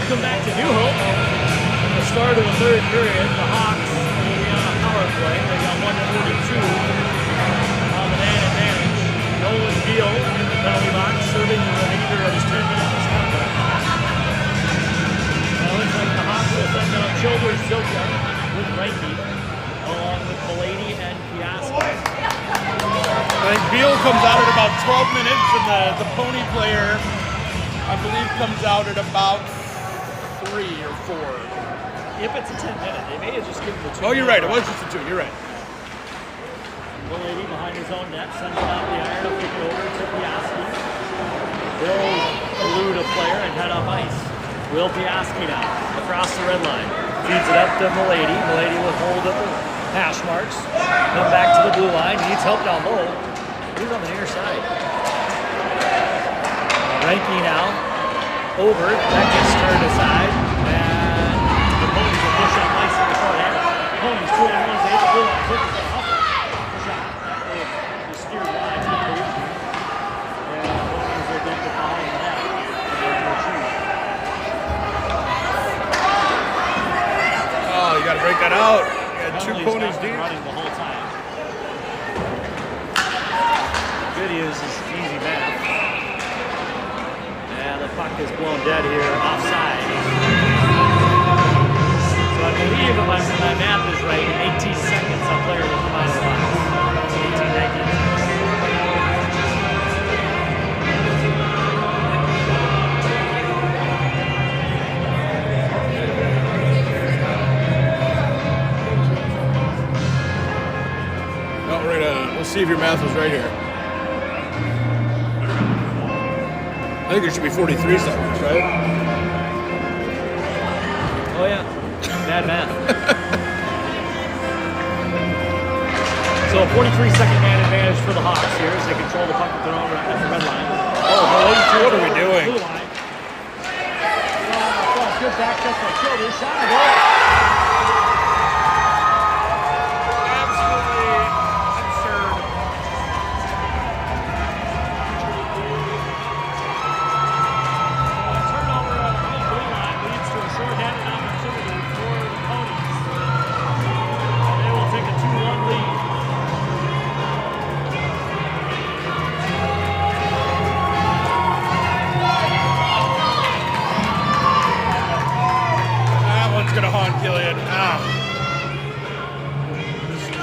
Welcome back to New Hope. At the start of the third period, the Hawks will be on a power play. They got 1:42 on the man advantage. Nolan Beal in the penalty box, serving the remainder of his 10-minute misconduct. Now it looks like the Hawks will send down Childers Zilka with Reiki, along with Milady and Piasky. I think Beal comes out at about 12 minutes, and the pony player, I believe, comes out at about 3 or 4. If it's a 10-minute, they may have just given the 2. Oh, you're right. It was just a 2. You're right. Milady behind his own net, sends it out the iron, will kick it over to Piasky. They'll elude a player and head up ice. Will Piasky now, across the red line. Feeds it up to Milady. Milady will hold at the hash marks. Come back to the blue line. Needs help down low. He's on the near side. Reinke now. Over. That gets turned aside. And the Ponies will push up nice in the front end. Ponies 2-on-1. They hit the blue line. Took it off. Shot. That will steer wide to the blue. And the Ponies will dump it behind the net. Oh, you got to break that out. You got 2 ponies deep. Running the whole time. Good news is easy math. And the puck is blown dead here, offside. So I believe if my math is right, in 18 seconds a player will come out of the box. 18, 19 seconds. Let's see if your math was right here. I think there should be 43 seconds, right? Oh yeah, bad math. So a 43-second man advantage for the Hawks here as they control the puck with their own at the red line. What are we doing? Blue line. Good back check by Childers. Shot and goal.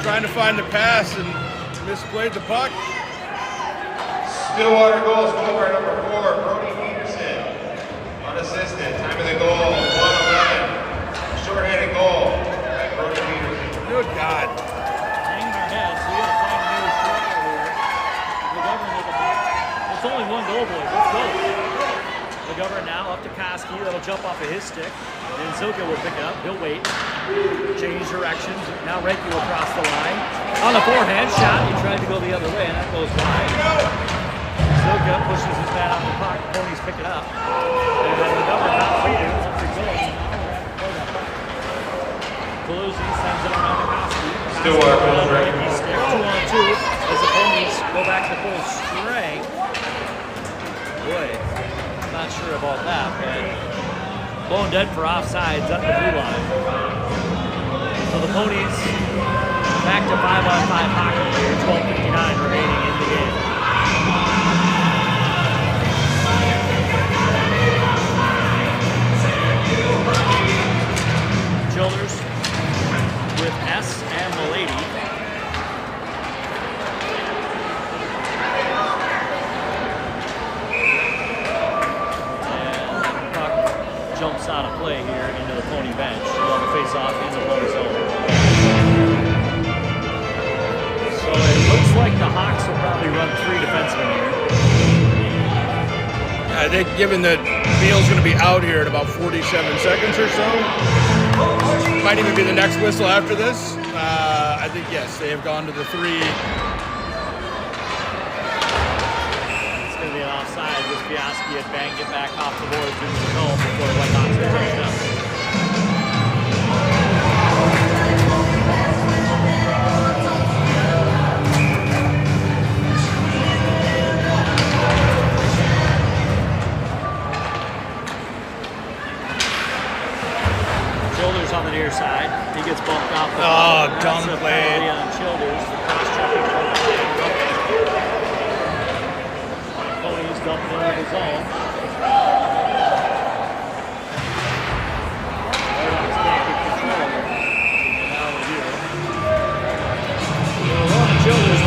Trying to find the pass and misplayed the puck. Stillwater goal, scorer number 4, Brody Peterson. Unassisted. Time of the goal, 1:11. Short-handed goal by Brody Peterson. Good God. Hanging our heads, so we got to find a new scorer here. McGovern with the puck. It's only 1 goal, boys. Let's go. McGovern now up to Koski. That'll jump off of his stick. And Zilka will pick it up. He'll wait. Change directions. Now Reiki will cross the line. On the forehand shot, he tried to go the other way, and that goes wide. Zilka pushes his bat off the puck. Ponies pick it up. And then McGovern not waiting. It's up to goal. Pelosi sends it around to Koski. Stillwater goes right. 2-on-2 as the Ponies go back to full strength. Boy, I'm not sure about that, but blown dead for offsides at the blue line. So the Ponies back to 5-on-5 hockey here, 12:59 remaining in the game. Childers with S and Milady. Jumps out of play here into the Pony bench. On the face-off in the Pony zone. So it looks like the Hawks will probably run 3 defensemen here. I think given that Beal's going to be out here at about 47 seconds or so, might even be the next whistle after this. I think, yes, they have gone to the 3. It's going to be an offside. This Piasky had banged it back off the boards into the goal before the White Hawks had touched up.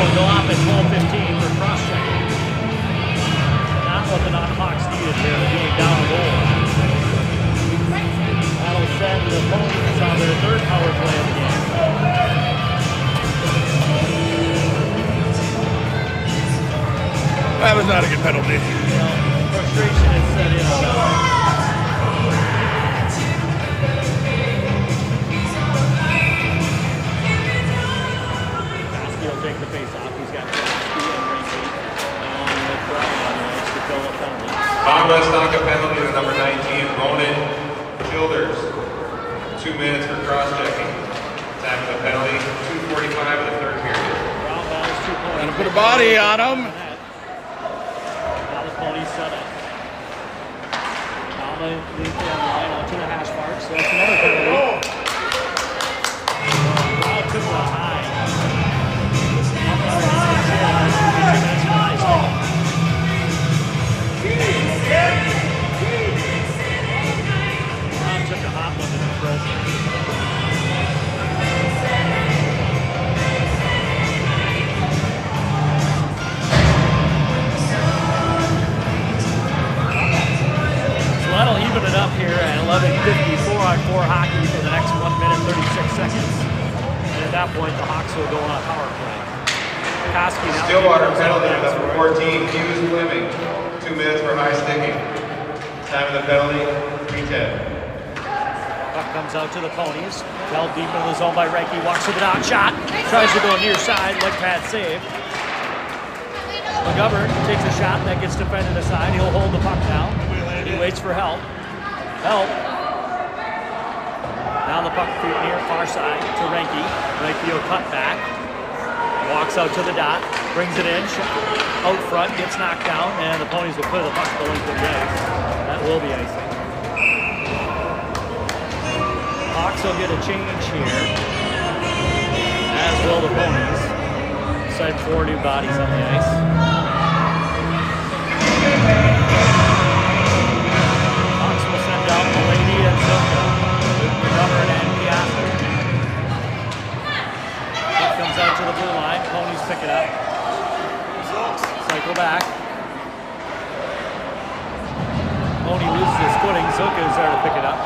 will go off at 12:15 for cross-checking. Not what the non-Hawks needed here, being down a goal. That'll send the Ponies on their third power play of the game. That was not a good penalty. Frustration is set in on that one. He'll take the face off. He's got Krasky and Rinky along with Brian on the ice to fill a penalty. On Westonka penalty to number 19, Ronan Childers. 2 minutes for cross-checking. Time of the penalty, 2:45 of the third period. Brown battles 2 points. Gonna put a body on him. Now the Ponies set up. Now they lead the line out to the hash mark, so that's another penalty. Brown took the high. Took a hot one to the throat. So that'll even it up here at 11:50, 4-on-4 hockey for the next 1 minute 36 seconds. And at that point, the Hawks will go on a power play. Koski now Stillwater penalty to number 14, Hughes Fleming. 2 minutes for high sticking. Time of the penalty, 3:10. Puck comes out to the Ponies. Held deep into the zone by Renke. Walks to the dot shot. Tries to go near side. Leg pad save. McGovern takes a shot that gets defended aside. He'll hold the puck now. He waits for help. Help. Now the puck near far side to Renke. Renke will cut back. Walks out to the dot. Brings it in. Out front. Gets knocked down. And the Ponies will clear the puck the length of the ice. That will be icing. Hawks will get a change here, as will the Ponies. Side 4 new bodies on the ice. Hawks will send out Malady and Zoka with McGovern and Piazza. Puck comes out to the blue line. Ponies pick it up. Cycle back. Pony loses his footing. Zoka is there to pick it up.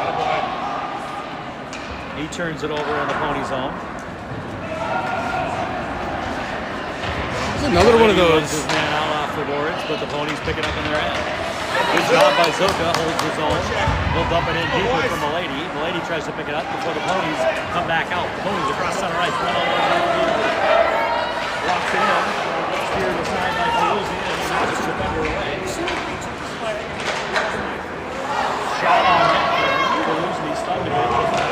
He turns it over in the Pony zone. It's another one of those. His man out off the boards, but the Ponies pick it up in their end. Good job by Zoka, holds his own. He'll dump it in deeper for Malady. Malady tries to pick it up before the Ponies come back out. The Ponies across center ice. Walks it in. Steered aside by Pelosi, and he knocks his defender away. Shot on net. Pelosi stunned a bit.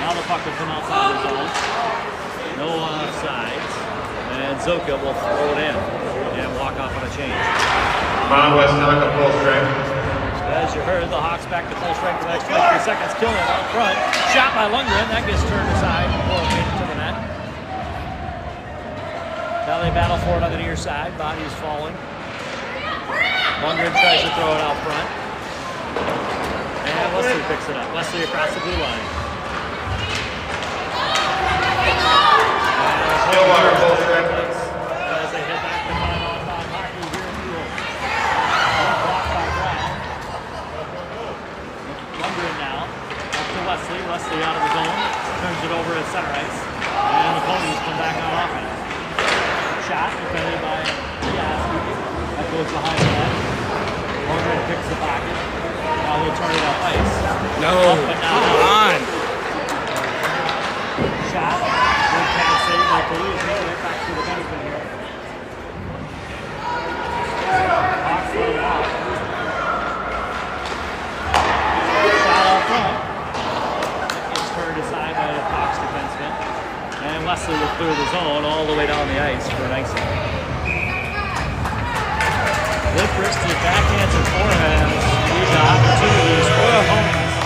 Now the puck will come outside the zone. No offsides. And Zoka will throw it in and walk off on a change. On Westonka full strength. As you heard, the Hawks back to full strength for the next 23 seconds. Killing it out front. Shot by Lundgren. That gets turned aside before it made it to the net. Now they battle for it on the near side. Body is falling. Lundgren tries to throw it out front. And Wesley picks it up. Wesley across the blue line. Stillwater full strength. As they head back to 5-on-5 hockey here in New York. Blocked by Brown. Lundgren now. Up to Wesley. Wesley out of the zone. Turns it over at center ice. And the Ponies come back on offense. Shot defended by Piazza. That goes behind the net. Lundgren picks the pocket. Now he'll turn it up ice. No, But now come on. Shot. Good kind of save by Toulouse. Right back to the benefit here. Hawks let him off. Shot out front. That gets turned aside by the Hawks defenseman. And Wesley will clear the zone all the way down the ice for an icing. Lippers to backhands and forehands. These are opportunities for the opponents.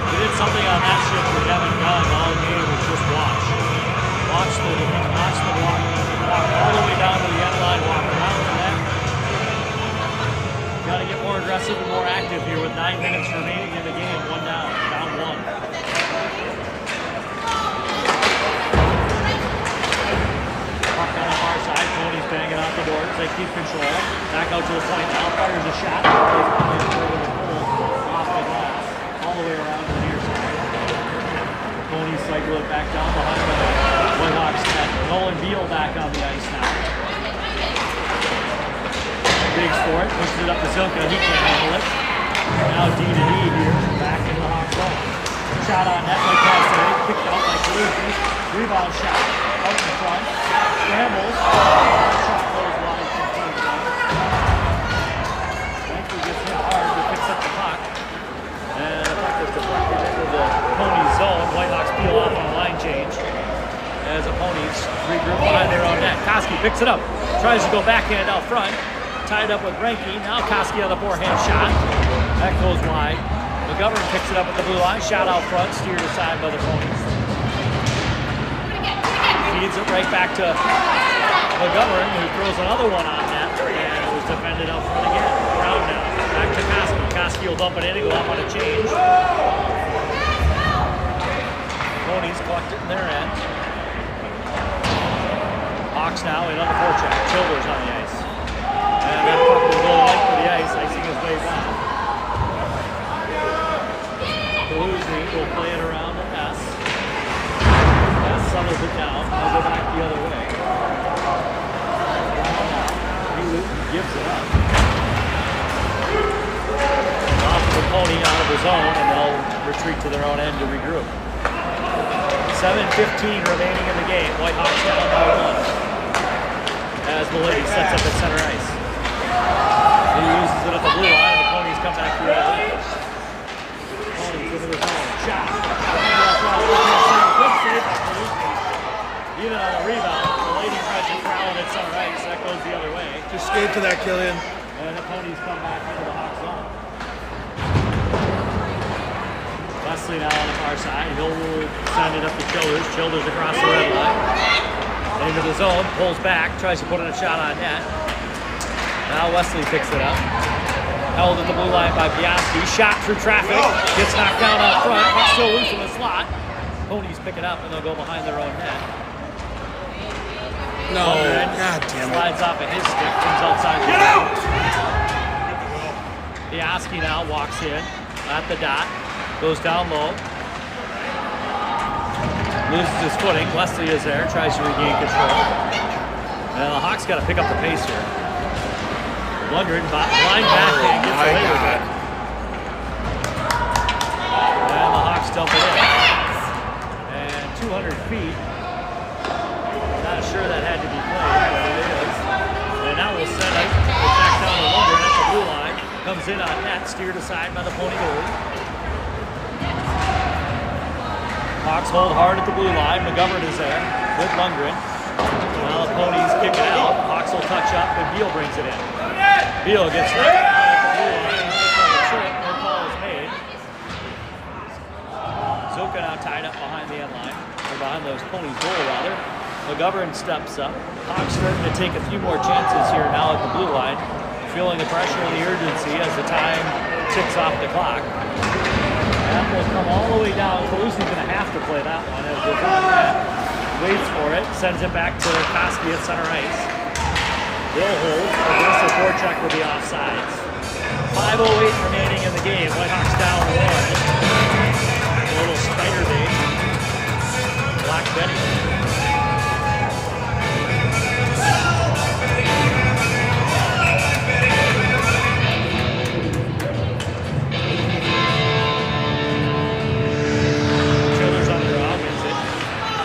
We did something on that shift we haven't done all game, was just watch. Watch the walk all the way down to the end line, walk around the net. Got to get more aggressive and more active here with 9 minutes remaining in the game, down one. keep control. Back out to the point now. Fires a shot. Off the glass. All the way around to the near side. Ponies cycle it back down behind the Whitehawks net. Nolan Beal back on the ice now. Digs for it. Pushes it up to Silka. He can't handle it. Now D to D here. Back in the Hawks zone. Shot on net by Cassidy. Picked out by Kalusi. Rebound shot. Out in front. Scrambles. Shot goes wide from Cleveland. Frankie gets hit hard to fix up the puck. And the puck is deflected into the Ponies zone. Whitehawks peel off on a line change. As the Ponies regroup behind their own net. Koski picks it up. Tries to go backhand out front. Tied up with Ranky. Now Koski on the forehand shot. That goes wide. McGovern picks it up at the blue line. Shot out front. Steered aside by the Ponies. Feeds it right back to McGovern, who throws another one on net. And it was defended out front again. Brown now. Back to Koski. Koski will dump it in and go off on a change. Ponies collect it in their end. Hawks now in on the forecheck. Childers on the ice. And that puck will go length of the ice, icing his way down. Kalusi will play it around to S. S settles it down. He'll go back the other way. He gives it up. Off of the Pony out of the zone, and they'll retreat to their own end to regroup. 7:15 remaining in the game. Whitehawks down by 1. As Malady sets up at center ice. He uses it at the blue line, and the Ponies come back the other way. Ponies into the zone. Shot. Good save by Kalusi. Even on the rebound, the lady tries to corral it at center ice. That goes the other way. Just skate to that, Killian. And the Ponies come back into the Hawk zone. Wesley now on the far side. He'll send it up to Childers. Childers across the red line. Into the zone, pulls back, tries to put in a shot on net. Now Wesley picks it up. Held at the blue line by Piasky. Shot through traffic. Gets knocked down out front. Puck still loose in the slot. Ponies pick it up and they'll go behind their own net. No, Lundgren God damn it. slides off of his stick, comes outside the zone. Piasky now walks in at the dot. Goes down low. Loses his footing. Wesley is there. Tries to regain control. And the Hawks got to pick up the pace here. Lundgren line backhand gets away with it. And the Hawks dump it in. And 200 feet. Not sure that had to be played, but it is. And now we'll send it back down to Lundgren at the blue line. Comes in on net, steered aside by the Pony goalie. Hawks hold hard at the blue line. McGovern is there with Lundgren. Now the Ponies kick it out. Hawks will touch up, and Beal brings it in. Beal gets right at the blue line. The trip, no call is made. Zoka now tied up behind the end line, or behind those Ponies goal rather. McGovern steps up. Hawks starting to take a few more chances here now at the blue line, feeling the pressure and the urgency as the time ticks off the clock. That will come all the way down. Kalusi's going to have to play that one as the net. Waits for it, sends it back to Koski at center ice. They'll hold. Aggressive forecheck will be offsides. 5:08 remaining in the game. Whitehawks down 1. A little spider bait. Black Betty.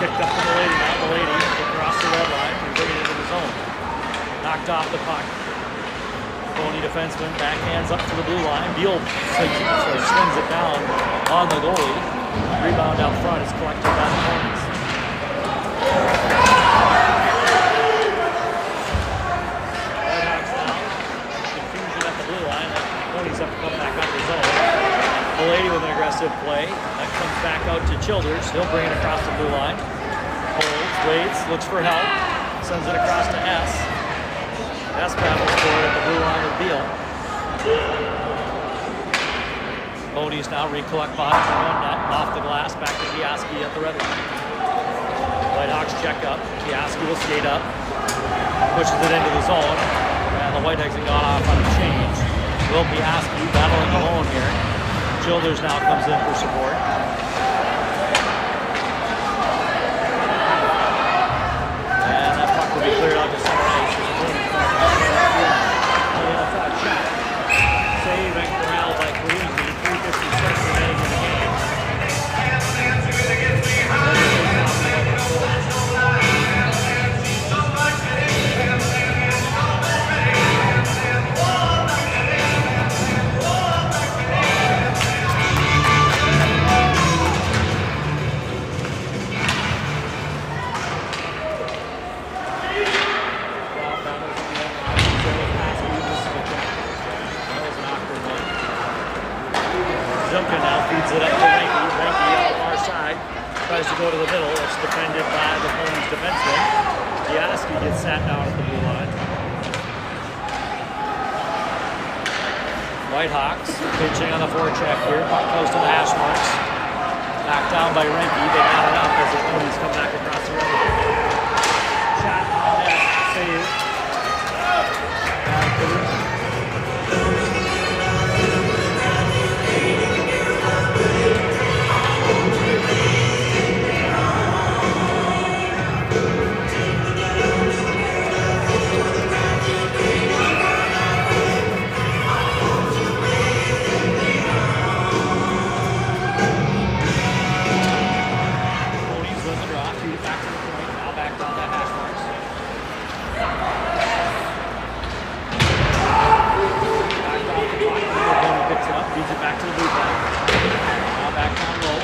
Picked up from the lady, not the lady, across the red line and bring it into the zone. Knocked off the puck. Pony defenseman backhands up to the blue line. Beal slings it down on the goalie. Rebound out front is collected by the Ponies. Whitehawks now. Confusion at the blue line. The Ponies have to come back up the zone. The lady with an aggressive play. That comes back out to Childers. He'll bring it across the blue line. Holds, waits, looks for help. Sends it across to S. S battles for it at the blue line with Beal. Ponies now recollect behind the one net. Off the glass, back to Piasky at the red line. Whitehawks check up. Piasky will skate up. Pushes it into the zone. And the Whiteheads have gone off on a change. Will Piaski battling alone here. Childers now comes in for support. And that puck will be cleared out to center ice. Save and corral by Kaluzi. 3:56 remaining in the game. Westonka now feeds it up to Ranky. Ranky on the far side. Tries to go to the middle. It's defended by the Ponies defenseman. Piaski gets sat down at the blue line. Whitehawks pitching on the forecheck here. Puck goes to the hash marks. Knocked down by Ranky. They got it up as the Ponies come back across the river. Shot on net. Save. Feeds it back to the blue line. Now back down low.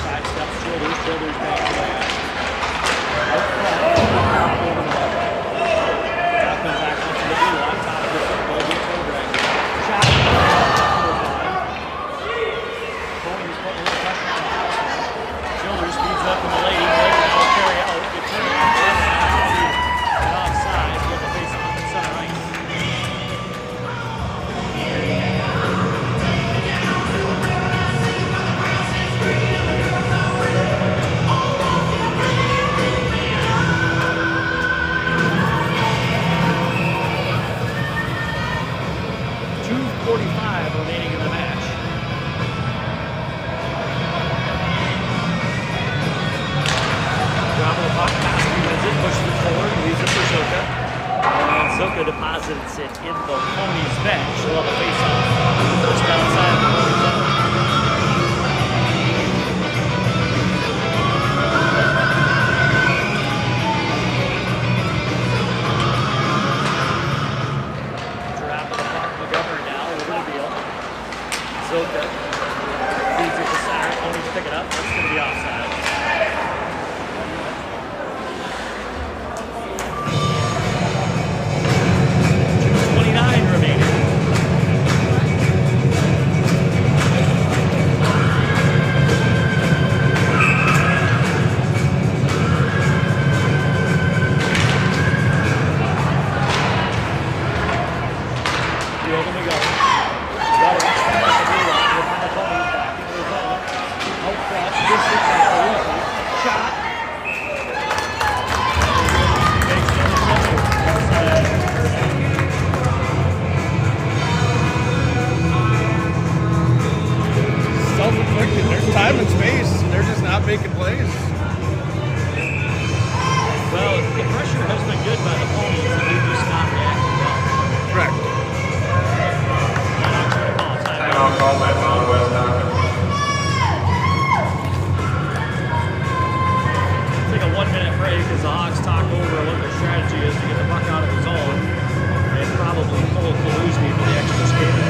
Side steps Childers. Childers back to the ice. Out front. Over the ball. Now comes back up to the blue line. Top of the football. Gets over it. Shot. Ponies putting a little pressure on the house. Childers speeds up in the lady. Lady will carry out. Gets turned around. And offside. With the face off the center ice. Remaining in the match. Drop of the puck, Piaski wins it, pushes it forward, leaves it for Zoka. And Zoka deposits it in the Ponies bench. We'll have a face-off just outside the Ponies zone. Zoka feeds it to center. Ponies pick it up. That's going to be offside. .29 remaining. Field and we go. Shot. Self-inflicted. There's time and space. They're just not making plays. Well, the pressure has been good by the Ponies, and we've just not reacted well. Correct. Timeout called by Westonka. Take a 1 minute break as the Hawks talk over what their strategy is to get the puck out of the zone and probably pull Kaluzi for the extra skater.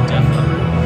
Definitely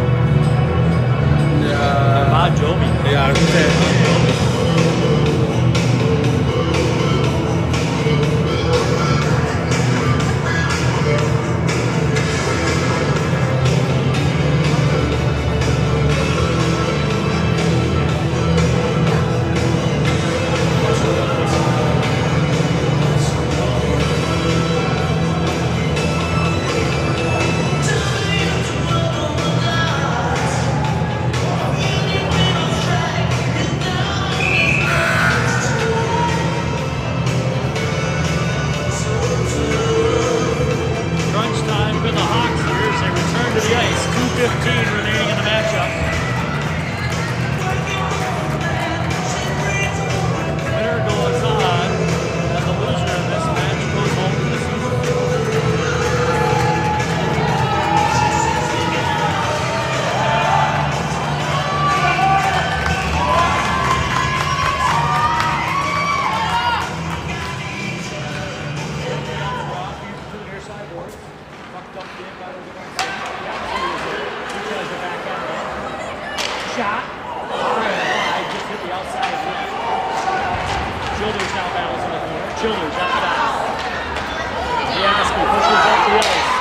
Kasky pushes up the ice.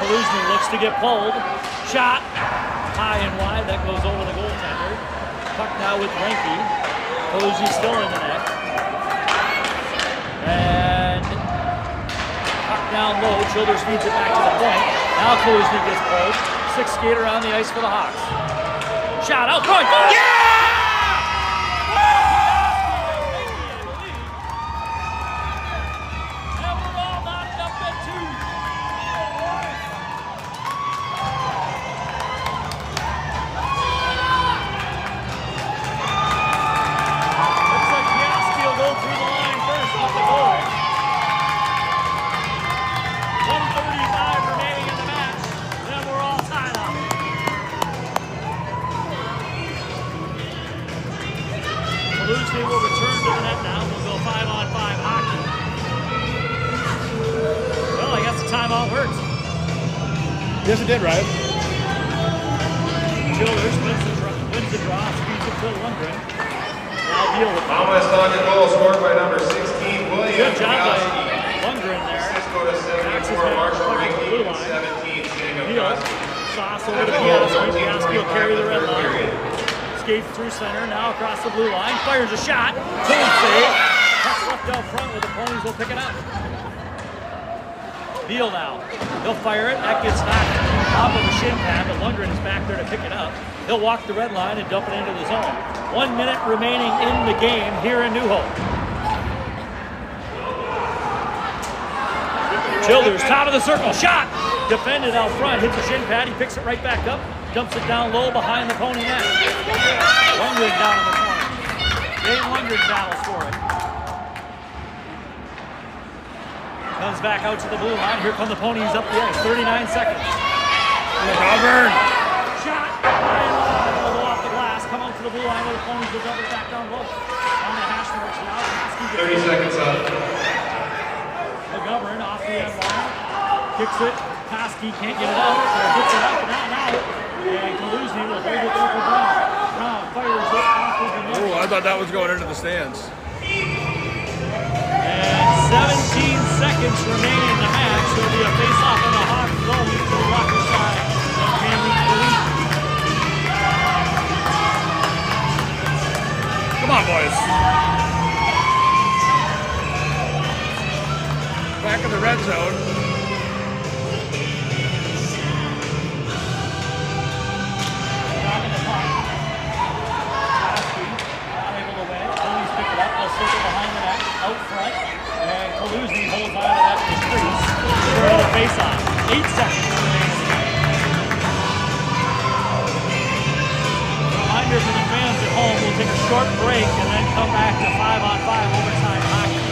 Kaluzny looks to get pulled. Shot. High and wide. That goes over the goaltender. Puck now with Ranky. Kaluzny still in the net. And puck down low. Childers feeds it back to the point. Now Kaluzny gets pulled. Sixth skater on the ice for the Hawks. Shot out front. Yeah! Kaluzny will return to the net now. We'll go 5-on-5 hockey. Well, I guess the timeout worked. Yes, it did, Ryan. Childers wins the draw, speeds it to Lundgren. Now Beal with On Westonka goal scored by number 16, William. good job by Lundgren there. Cisco to 74, Marshall Ranky, 17, Beal, sauce over to Piaski. Piaski will carry the red line. Skates through center, now across the blue line, fires a shot, clean save, puck's left out front where the ponies will pick it up. Beal now, he'll fire it, that gets knocked off of the shin pad, but Lundgren is back there to pick it up. He'll walk the red line and dump it into the zone. 1 minute remaining in the game here in New Hope. Childers, top of the circle, shot! Defended out front, hits the shin pad, he picks it right back up, dumps it down low behind the pony net. Lundgren down in the corner. Dave Lundgren battles for it. Comes back out to the blue line. Here come the ponies up the ice. 39 seconds. Auburn. Shot! Will go off the glass. Come out to the blue line where the ponies will dump it back down low. On the hash marks now. 30 seconds up. McGovern off the end line. Kicks it. Kasky can't get it out. Gets it up and out and out. And Kaluzny will hold it over Brown. Brown fires it off of the net. Oh, I thought that was going into the stands. And 17 seconds remaining in the match. There'll be a face-off on the Hawks zone to the Rocker side. And Cameron Kaluzny. Come on, boys. Back in the red zone. Out front, and Kaluzny holds on to that in his crease for another face-off. 8 seconds remaining. Reminder for the fans at home, we'll take a short break and then come back to 5-on-5 overtime hockey.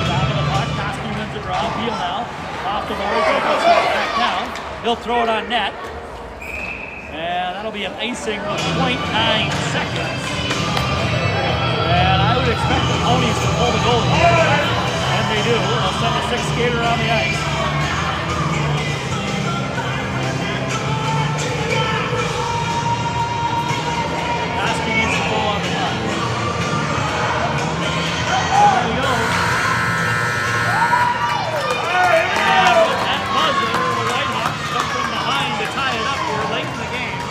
Down to the puck, Kasky wins the draw. Beal now, off the boards, and goes back down. He'll throw it on net. And that'll be an icing with 0.9 seconds. And I would expect the ponies to pull the goal here. And they do. They'll send a sixth skater on the ice. Kasky needs to pull on the puck. There we go. And with that buzzer, the Whitehawks jumping behind to tie it up here late in the game.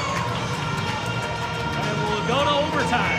Go to overtime.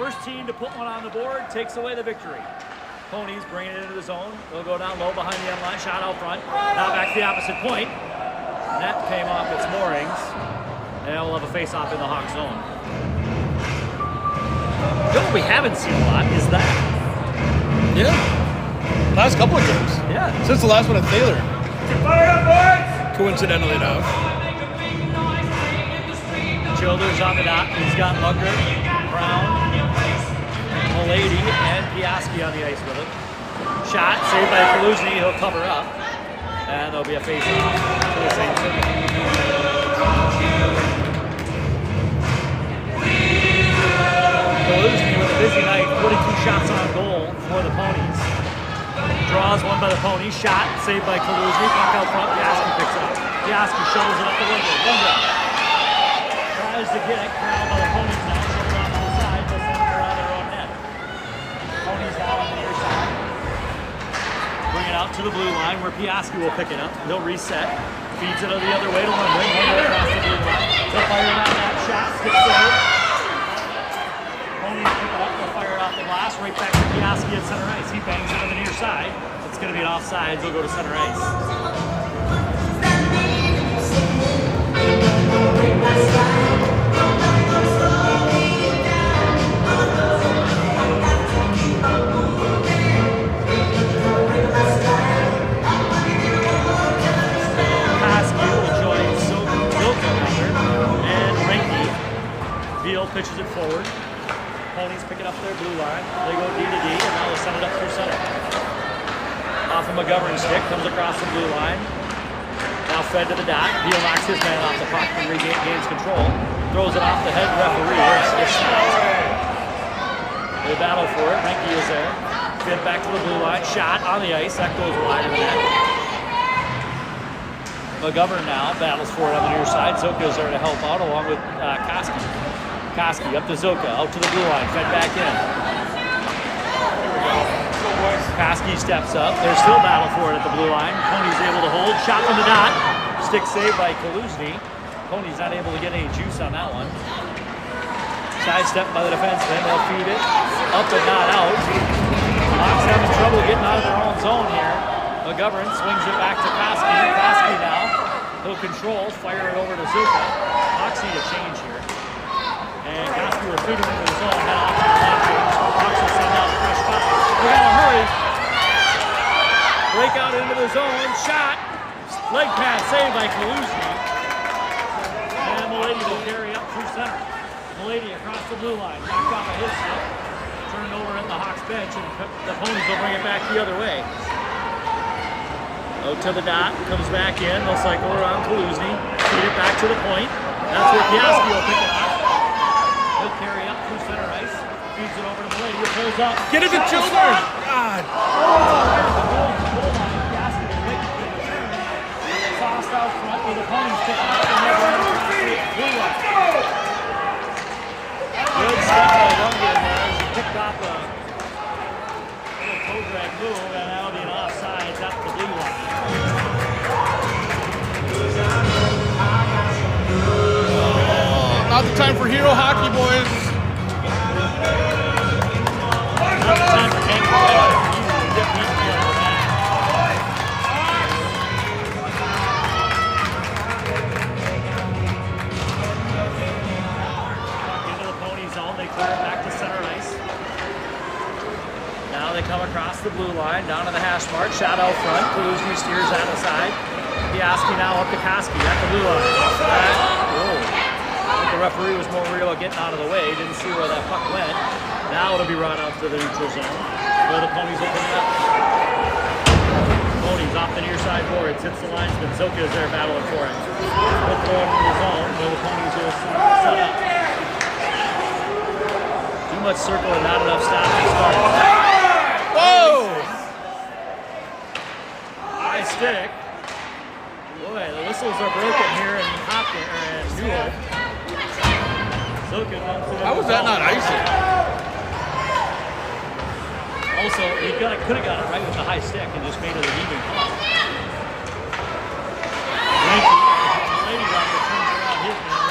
First team to put one on the board takes away the victory. Ponies bringing it into the zone. They'll go down low behind the end line. Shot out front. Now back to the opposite point. Net came off its moorings. And we'll have a face-off in the Hawk zone. You know what we haven't seen a lot is that. Yeah. Last couple of games. Yeah. Since the last one at Thaler. Fire up, boys! Coincidentally enough. Childers on the dot. He's got Mucker, Brown, Milady, and Piaski on the ice with him. Shot, saved by Kaluzny. He'll cover up. And there'll be a face-off to the same circle. Kaluzny with a busy night. 42 shots on goal for the Ponies. Draws one by the Ponies. Shot, saved by Kaluzny. Puck out front. Piaski picks it up. Piaski shovels it up the window. Tries to get it. Corralled by the Ponies now. Shovels off to the side. They'll send it around their own net. Ponies now on the near side. Bring it out to the blue line where Piaski will pick it up. He'll reset. Feeds it the other way to Lundgren. Lundgren across the blue line. They'll fire it out that shot. Skips over. Ponies pick it up. They'll fire it off the glass. Right back to Piaski at center ice. He bangs it on the near side. It's going to be an offside. They'll go to center ice. Pitches it forward. Ponies pick it up their blue line. They go D to D, and now they'll send it up through center. Off of McGovern's stick, comes across the blue line. Now fed to the dot. Beal knocks his man off the puck and regains control. Throws it off the head referee. They battle for it. Renke is there. Fed back to the blue line. Shot on the ice. That goes wide of the net. McGovern now battles for it on the near side. Zoka is there to help out along with Koski. Koski up to Zoka, out to the blue line, fed back in. Koski steps up. There's still battle for it at the blue line. Pony's able to hold. Shot from the dot. Stick saved by Kaluzny. Pony's not able to get any juice on that one. Side step by the defenseman. They'll feed it. Up and not out. Hawks having trouble getting out of their own zone here. McGovern swings it back to Koski. Koski now. He'll control. Fire it over to Zuka. Hawks need a change here. And Koski will feed it into the zone. Now off to the left. Hawks will send out a fresh foul. We gotta hurry. Break out into the zone. Shot. Leg pad saved by Kaluzny. And Milady will carry up through center. Milady across the blue line. Knocked off of his stick. Turned over at the Hawks bench. And the Ponies will bring it back the other way. Out to the dot. Comes back in. They'll cycle around Kaluzny. Feed it back to the point. That's where Piaski will pick it up. He'll carry up through center ice. Feeds it over to Milady. He pulls up. Get it to Childers! God! Tossed out front with the Ponies picking up and they're running across the blue line. Good step by Lundgren there as he picked off a little toe drag move, and that'll be an offside at the blue line. Not the time for hero hockey, boys. Not the time for Hank Ryan. He's get beat here on the back. Into the Pony zone, they clear it back to center ice. Now they come across the blue line, down to the hash mark, shot out front. Kaluzny steers out the side. Piaski now up to Koski at the blue line. The referee was more worried about getting out of the way. Didn't see where that puck went. Now it'll be run out to the neutral zone where the Ponies open it up. Ponies off the near side boards. Hits the linesman. Zoka is there battling for it. He'll throw it into the zone where the Ponies will set up. Too much circle and not enough stop to start. Whoa! High stick. Boy, the whistles are broken here in Hopkins and New Hope. How was that not icing? Also, he could have got it right with the high stick and just made it an even call. Lady Rocker turns around his man.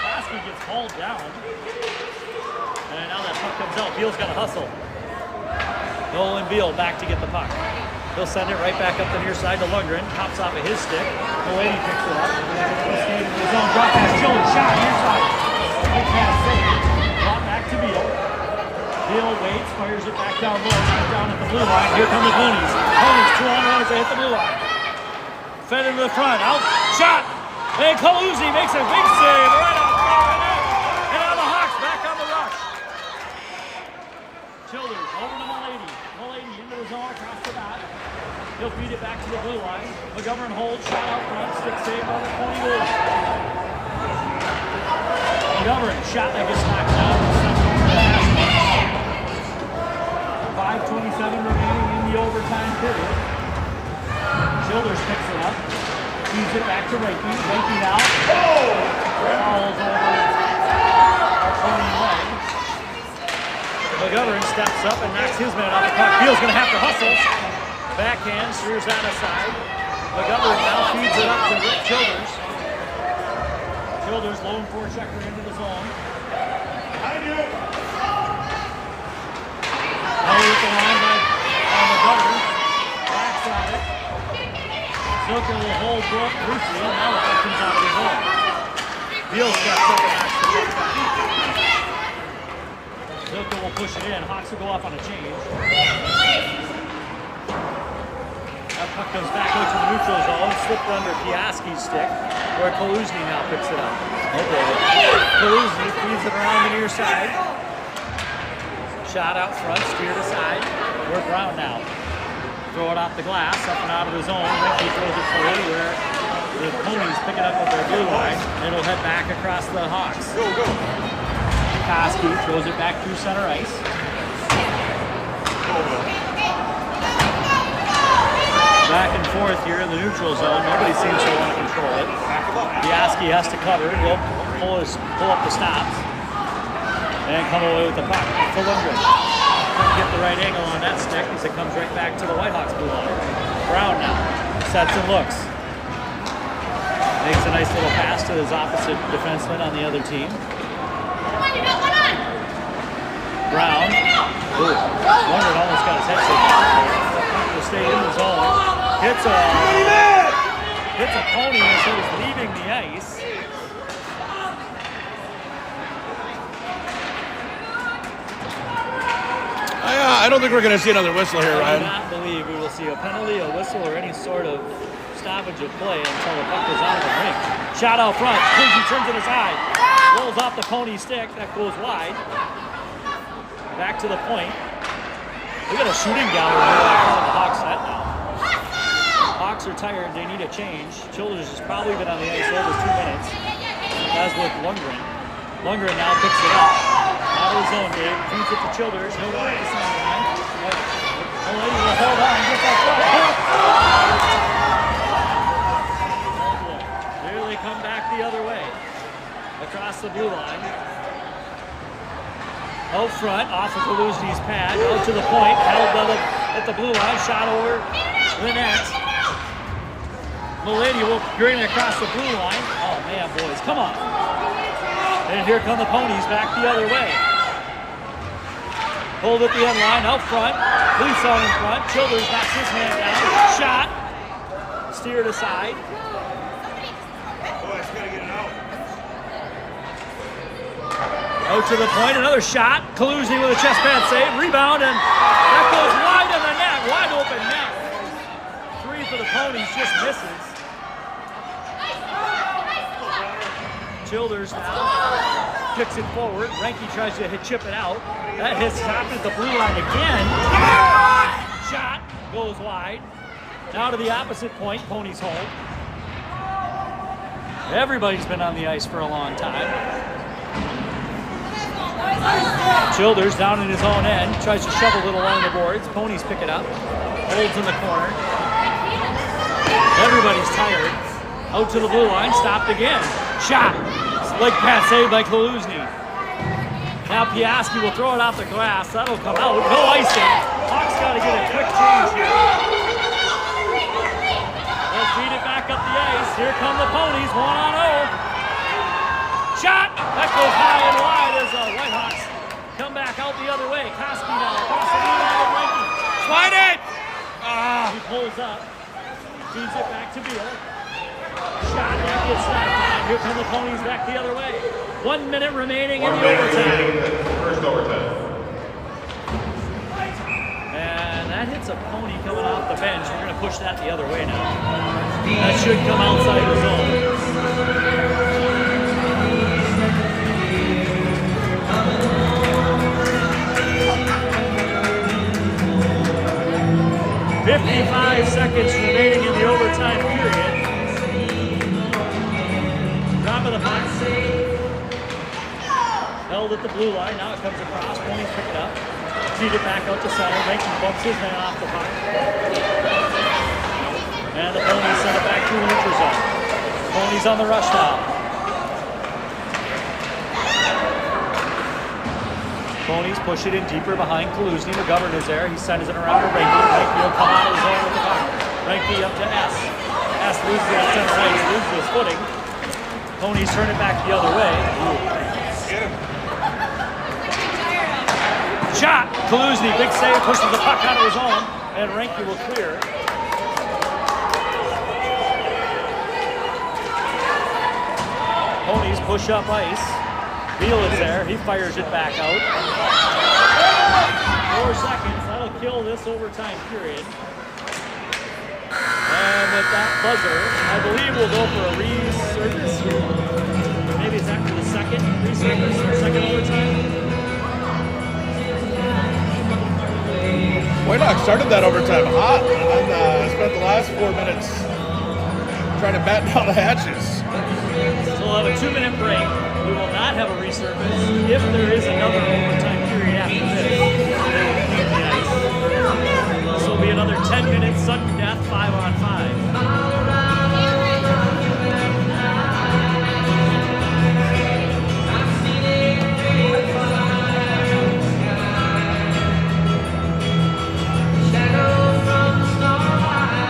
Koski gets hauled down. And now that puck comes out. Beal's got to hustle. Nolan Beal back to get the puck. He'll send it right back up the near side to Lundgren. Pops off of his stick. Mullady picks it up. His own drop pass. Childers shot near side. Big pass save. Brought back to Beal. Beal waits, fires it back down low. Down at the blue line. Here come the Ponies. Ponies 2-on-1 as they hit the blue line. Fed into the front. Out. Shot. And Kaluzzi makes a big save right off far net. And now the Hawks back on the rush. Childers over to Mullady. Mullady into the zone across the dot. He'll feed it back to the blue line. McGovern holds, shot out front, stick save by the Pony goalie. McGovern, shot that gets knocked down. 5:27 remaining in the overtime period. Childers picks it up. Feeds it back to Reiki. Reiki now. Falls over our Pony leg. McGovern steps up and knocks his man off the puck. Beal's going to have to hustle. Backhand, steers that aside. McGovern now feeds it up to Rick Childers. Childers lone forechecker into the zone. Now with the line by McGovern. Backs at it. Zucker will hold Brooke briefly. Now the puck comes out of the zone. Beal steps up and knocks the puck back. Zucker will push it in. Hawks will go off on a change. That puck comes back out to the neutral zone, slipped under Piaski's stick, where Kaluzny now picks it up. Kaluzny feeds it around the near side. Shot out front, steered aside. We're Brown now. Throw it off the glass, up and out of the zone. Ricky throws it forward where the Ponies pick it up with their blue line, and it'll head back across the Hawks. Piaski throws it back through center ice. Back and forth here in the neutral zone. Nobody seems to want to control it. Piaski has to cover. He'll pull up the stops and come away with the puck for Lundgren. Couldn't get the right angle on that stick as it comes right back to the Whitehawks blue line. Brown now sets and looks. Makes a nice little pass to his opposite defenseman on the other team. Brown. Ooh, Lundgren almost got his head shaken. Will stay in the zone. Hits a Pony as he was leaving the ice. I don't think we're going to see another whistle here, I Ryan. do not believe we will see a penalty, a whistle, or any sort of stoppage of play until the puck goes out of the rink. Shot out front. Quincy turns it aside. Rolls off the Pony stick. That goes wide. Back to the point. We got a shooting gallery here on the Hawks net now. Hawks are tired. They need a change. Childers has probably been on the ice over 2 minutes, as with Lundgren. Lundgren now picks it up. Out of his zone, Dave. Feeds it to Childers. He'll go right to center line. Mullady will hold on. Get that front. There they come back the other way. Across the blue line. Out front, off of Kaluzny's pad, out to the point, held at the blue line, shot over the net. Mullady will bring it across the blue line. Oh man, boys, come on. And here come the Ponies back the other way. Hold at the end line, out front, Police on in front, Childers knocks his man down, shot, steered aside. Out to the point, another shot. Kaluzny with a chest pad save, rebound, and that goes wide of the net, wide open net. Three for the Ponies, just misses. Childers now kicks it forward. Renke tries to chip it out. That hits top at the blue line again. Shot goes wide. Now to the opposite point, Ponies hold. Everybody's been on the ice for a long time. Childers down in his own end, tries to shovel it along the boards. Ponies pick it up, holds in the corner. Everybody's tired. Out to the blue line, stopped again. Shot, leg pass saved by Kaluzny. Now Piaski will throw it off the glass. That'll come out. No icing. Hawks got to get a quick change here. They'll feed it back up the ice. Here come the Ponies, 1-on-0. Shot. That goes high and wide as the Whitehawks come back out the other way. Koski now across the blue line and Ranky. Slide it! He pulls up. Feeds it back to Beal. Shot that gets stopped down. Here come the Ponies back the other way. 1 minute remaining in the overtime. First overtime. And that hits a Pony coming off the bench. We're going to push that the other way now. That should come outside the zone. 55 seconds remaining in the overtime period. Drop of the puck. Held at the blue line. Now it comes across. Ponies pick it up. Feed it back out to center. Rankin bumps his man off the puck. And the Ponies send it back to the neutral zone. Ponies on the rush now. Ponies push it in deeper behind Kaluzny. McGovern is there. He sends it around to Ranky. Ranky will come out of the zone with the puck. Ranky up to S. S loses it at center ice, loses his footing. Ponies turn it back the other way. Shot! Kaluzny, big save, pushes the puck out of his own, and Ranky will clear. Ponies push up ice. Beal is there. He fires it back out. 4 seconds. That'll kill this overtime period. And with that buzzer, I believe we'll go for a resurface. Maybe it's after the second resurface or second overtime. Whitehawks started that overtime hot and spent the last 4 minutes trying to batten down the hatches. So we'll have a 2-minute break. We will not have a resurface. If there is another overtime period after this, they will clean the ice. This will be another 10 minutes sudden death 5-on-5.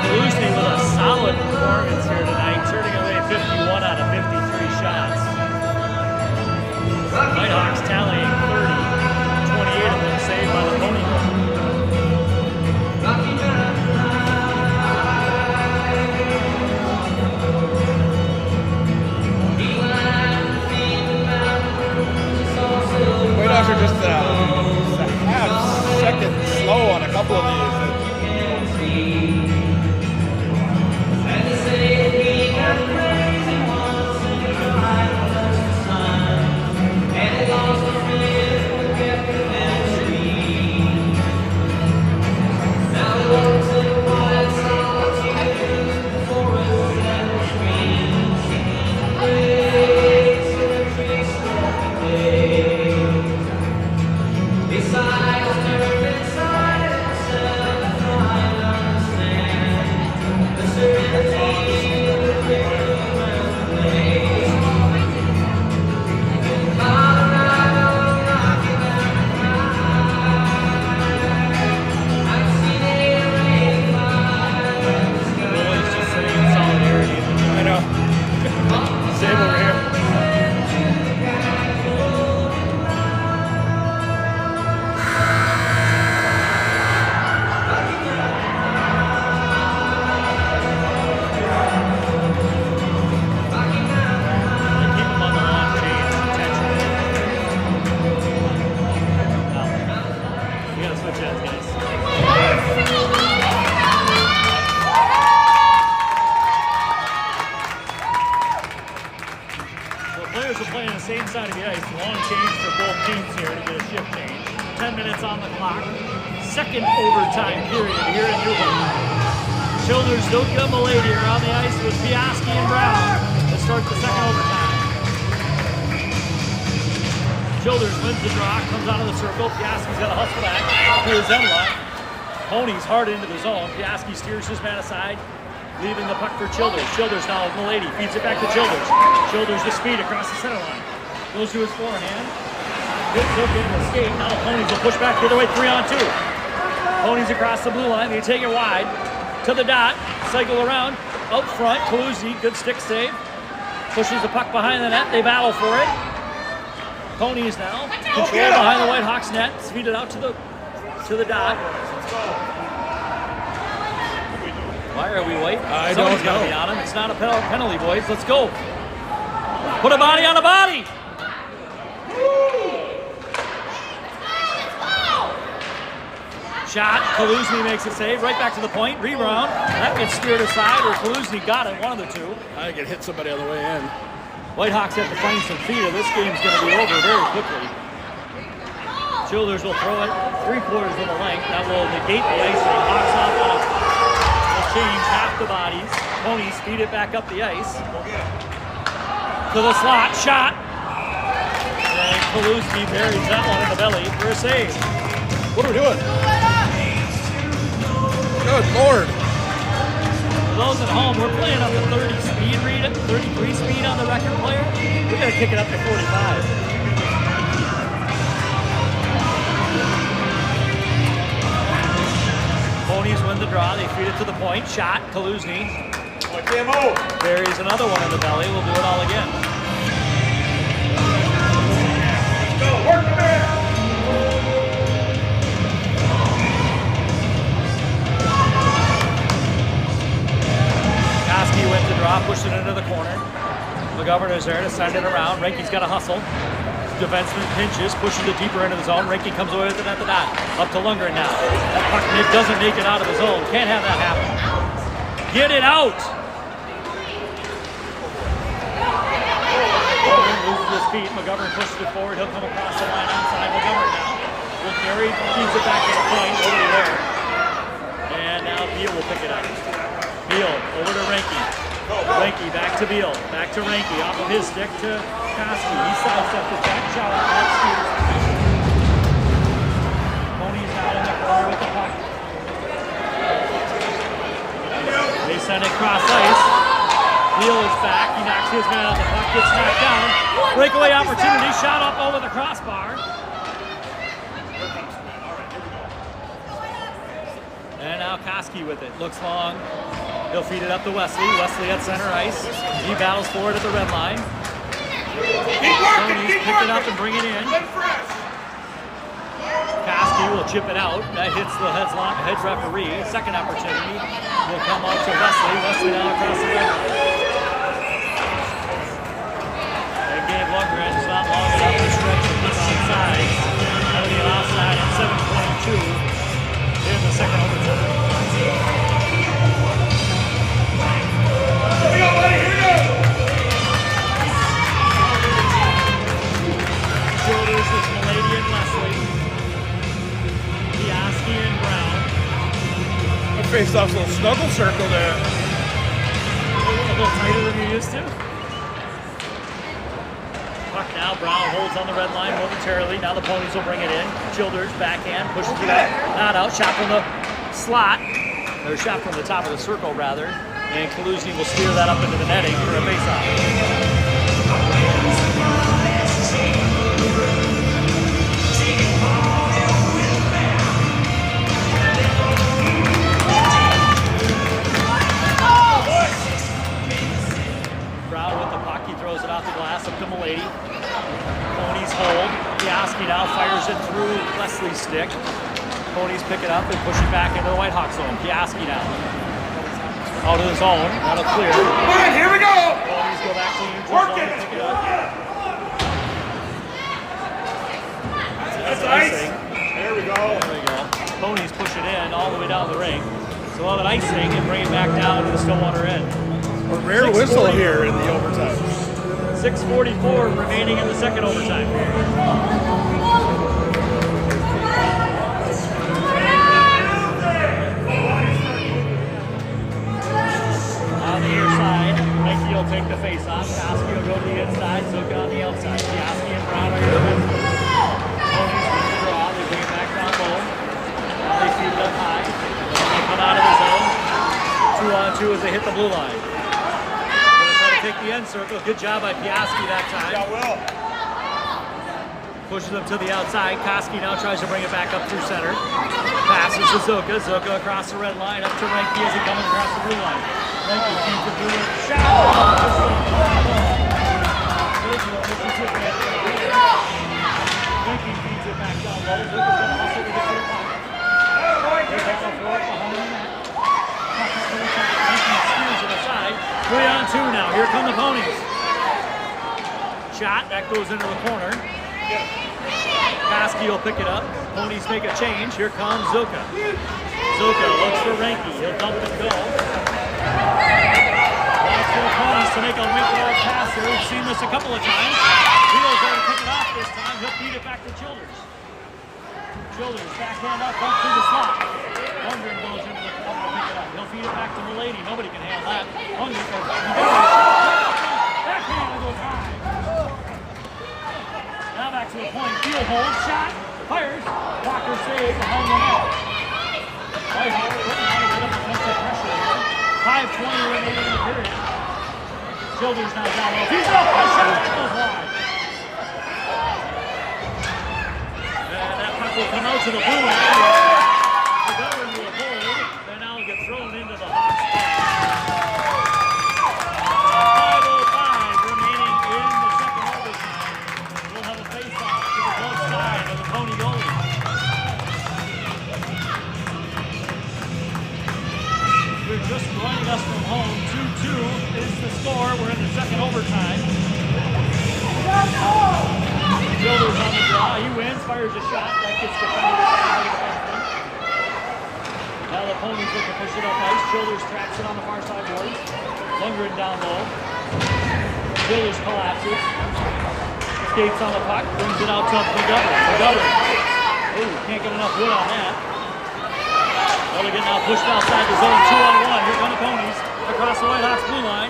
Kaluzny with a solid performance here tonight, turning away 51 out of 53 shots. Whitehawks tallying 30, 28 of them saved by the Pony goal. Whitehawks are just a half second slow on a couple of these. Hard into the zone. Piaski steers his man aside, leaving the puck for Childers. Childers now with Milady. Feeds it back to Childers. Childers with speed across the center line. Goes to his forehand. Good look in the skate. Now the Ponies will push back the other way, 3-on-2. Ponies across the blue line. They take it wide to the dot. Cycle around. Out front. Kaluzny, good stick save. Pushes the puck behind the net. They battle for it. Ponies now. Control behind the Whitehawks net. Feed it out to the dot. Why are we waiting? Someone's got to be on him. It's not a penalty, boys. Let's go. Put a body on a body. Shot. Kaluzny makes a save. Right back to the point. Rebound. That gets steered aside, or Kaluzny got it. One of the two. I think it hit somebody on the way in. Whitehawks have to find some feet, or this game's going to be over very quickly. Childers will throw it 3/4 of the length. That will negate the icing. Hawks off on a change, half the bodies. Ponies feed it back up the ice. To the slot. Shot. And Kaluzny buries that one in the belly for a save. What are we doing? Good Lord. For those at home, we're playing up to 30 speed, read it, 33 speed on the record player. We gotta kick it up to 45. Ponies win the draw, they feed it to the point. Shot, Kaluzny. Buries another one in the belly, we'll do it all again. Let's go, work the man! Koski went to draw, pushed it into the corner. McGovern is there to send it around. Renke's got to hustle. Defenseman pinches, pushes it deeper into the zone. Renke comes away with it at the dot. Up to Lundgren now. That puck doesn't make it out of the zone. Can't have that happen. Get it out! Lundgren loses his feet. McGovern pushes it forward. He'll come across the line outside. McGovern now. Will carry, feeds it back to the point. Over there. And now Beal will pick it up. Beal over to Renke. Renke back to Beal. Back to Renke. Off of his stick to Koski. He sidesteps it back. Shot off. Ponies out in the corner with the puck. They send it cross ice. Beal is back. He knocks his man out the puck. Gets knocked down. Breakaway opportunity. Shot up over the crossbar. And now Koski with it. Looks long. He'll feed it up to Wesley. Wesley at center ice. He battles forward at the red line. Ponies pick it up and bring it in. Koski will chip it out. That hits the head referee. Second opportunity will come out to Wesley. Wesley now across the red line. That gave Lundgren not long enough to stretch and keep onside. That would be an offside at 7:22 in the second overtime. Here we go, buddy, here we go! Shoulders with Milady and Leslie. Piaski and Brown. I faced off a little snuggle circle there. A little tighter than you used to. Puck now, Brown holds on the red line momentarily. Now the Ponies will bring it in. Childers backhand, pushes it out. Not out, shot from the slot. Or shot from the top of the circle, rather. And Kaluzny will steer that up into the netting for a faceoff. Brown with the puck, he throws it off the glass up to Milady. Ponies hold. Piaski now fires it through Leslie's stick. Ponies pick it up and push it back into the Whitehawks zone. Piaski now. Out of the zone. That'll clear. All right, here we go! Ponies go back to the neutral Work zone it! to pick it up. That's ice! There we go. There we go. Ponies push it in all the way down the ring. So we'll have an icing and bring it back down to the Stillwater end. A rare whistle here in the overtime. 6:44 remaining in the second overtime period. On the near side, Mikey will take the face off. Koski will go to the inside, Zuka on the outside. Piaski and Brown are here. Ponies win the draw. They bring it back down low. Now they feed it up high. They come out of the zone. 2-on-2 as they hit the blue line. Gonna try to take the end circle. Good job by Piaski that time. Yeah, Will. Pushes them to the outside. Koski now tries to bring it back up through center. Passes to Zuka. Zuka across the red line. Up to Renke as he comes across the blue line. Renke keeps the blue line. Shot! low. Zuka's going to hustle to get to the puck. They're battle for it behind the net. Puck up to the top. Ranky steers it aside. 3-on-2 now. Here come the Ponies. Shot. That goes into the corner. Koski will pick it up. Ponies make a change. Here comes Zuka. Zuka looks for Ranky. He'll dump and go. Watch for the Ponies to make a wing-forward pass here. We've seen this a couple of times. Beal's going to pick it off this time. He'll feed it back to Childers. Childers backhand up through the slot. Lundgren goes into the corner to pick it up. He'll feed it back to Milady. Nobody can handle that. Lundgren goes backhand goes high. Now back to the point. Field holds. Shot. Fires. Walker save behind the net. Whitehall learning how to get up defensive pressure here. 5:20 remaining in the period. Childers now down low. He's up. A shot. That goes wide. And that puck will come out to the blue line. The governor will hold. And now will get thrown into the Hawks' net. 5:05 remaining in the second overtime. We'll have a face-off to the left side of the Pony goalie. We're just joining us from home. 2-2 is the score. We're in the second overtime. Childers on the draw. He wins, fires a shot. That gets defended by the defenseman. Now the Ponies look to push it up ice. Childers tracks it on the far side boards. Lundgren down low. Childers collapses. Skates on the puck. Brings it out to McGovern. McGovern. Ooh, can't get enough wood on that. Mulligan now pushed outside the zone, 2-on-1. Here come the Ponies across the Whitehawks blue line.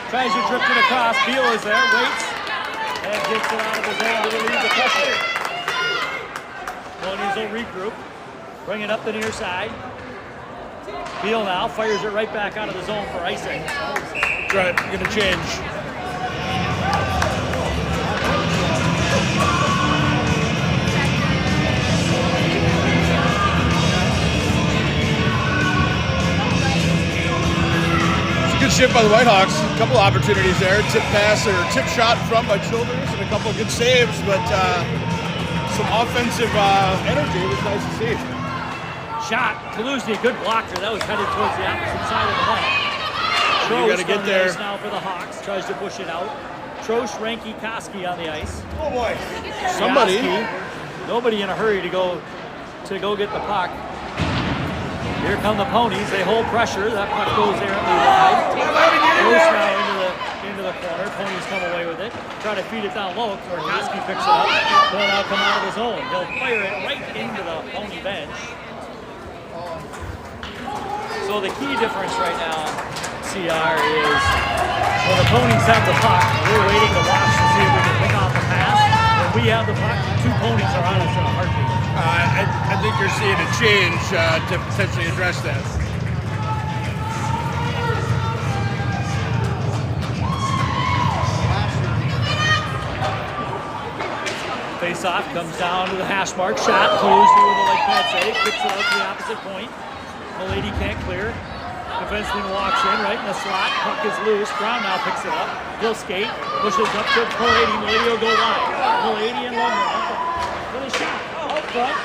Tries to drift it across. Beal is there, waits, and gets it out of the zone to relieve the pressure. Ponies will regroup, bring it up the near side. Beal now fires it right back out of the zone for icing. That's right, going to change. Good shift by the Whitehawks. A couple of opportunities there. Tip pass or tip shot from by Childers and a couple of good saves, but some offensive energy. It was nice to see. Shot. Kaluzny, good blocker. That was headed towards the opposite side of the net. You got to get there. Now for the Hawks. Tries to push it out. Trosh, Ranky, Koski on the ice. Oh boy. Somebody. Nobody in a hurry to go get the puck. Here come the Ponies. They hold pressure. That puck goes errantly wide. Goes now into the corner. Ponies come away with it. Try to feed it down low. Koski picks it up. He'll now come out of his zone. He'll fire it right into the Pony bench. So the key difference right now, CR, is when the Ponies have the puck, we're waiting to watch to see if we can pick off the pass. When we have the puck, two Ponies are on us in a heartbeat. I think you're seeing a change to potentially address that. Face-off comes down to the hash mark. Shot Kaluzny with a leg pad save. Kicks it out to the opposite point. Milady can't clear. Defenseman walks in right in the slot. Puck is loose. Brown now picks it up. He'll skate. Pushes up to Milady. Milady will go wide. Milady and Lundgren for the shot. Up front.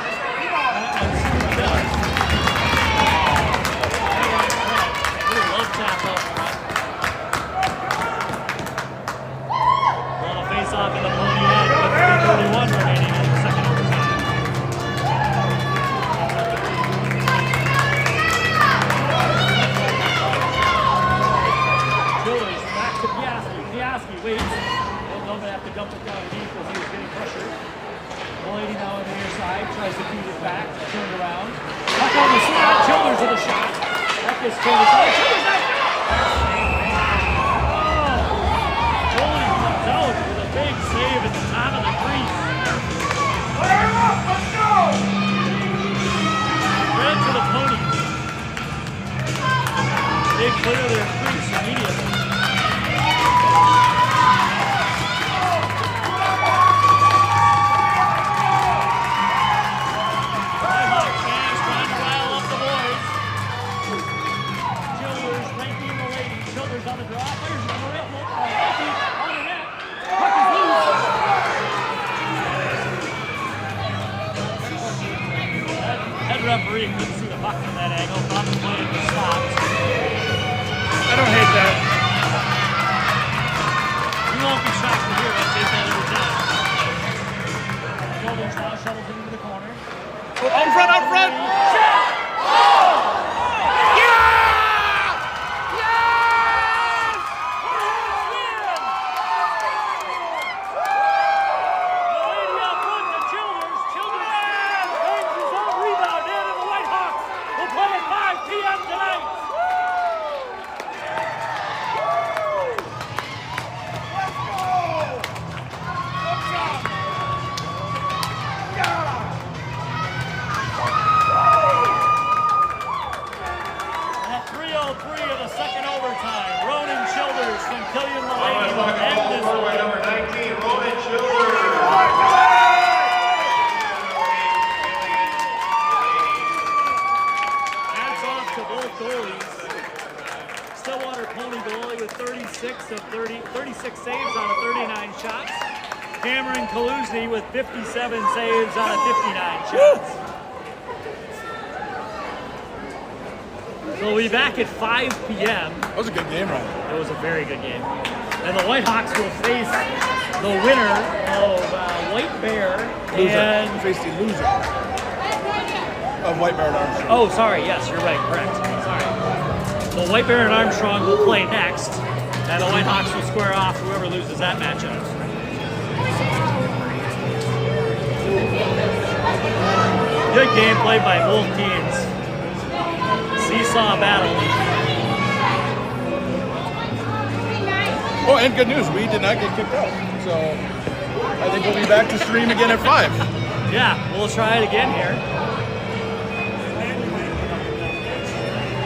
Love tap up front. Well, a face-off in the Pony end with 3:31 remaining in the second overtime. Childers back to Piaski. Piaski waits. They'll have to dump it down deep as he was getting pressured. Milady now on the near side, tries to feed it back, turned around. Puck on the slot, Childers with a shot. Puck is turned aside, Childers out! Oh! Goalie comes out with a big save at the top of the crease. Fire up, let's go! Red to the Ponies. They clear their crease immediately. On the draw, fires it for it, on the net, puck is loose. referee couldn't see the puck from that angle. Thought the play was stopped. I don't hate that. You won't be shocked to hear us say that every time. Shoulders now shovels into the corner. Oh, out front, out front! Shot! Stillwater Pony goalie with 36 saves out of 39 shots. Cameron Kaluzny with 57 saves out of 59 shots. So we'll be back at 5 p.m. That was a good game, Ryan. It was a very good game. And the Whitehawks will face the winner of White Bear and... Face the loser of White Bear and Armstrong. Oh, sorry. Yes, you're right. Correct. Sorry. The White Bear and Armstrong will play next, and the Whitehawks will square off whoever loses that matchup. Good game played by both teams. Seesaw battle. Oh, and good news, we did not get kicked out. So I think we'll be back to stream again at 5. Yeah, we'll try it again here.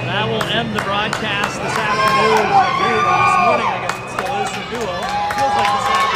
That will end the broadcast this afternoon. This morning, I guess it still is for Duo. Feels like this afternoon.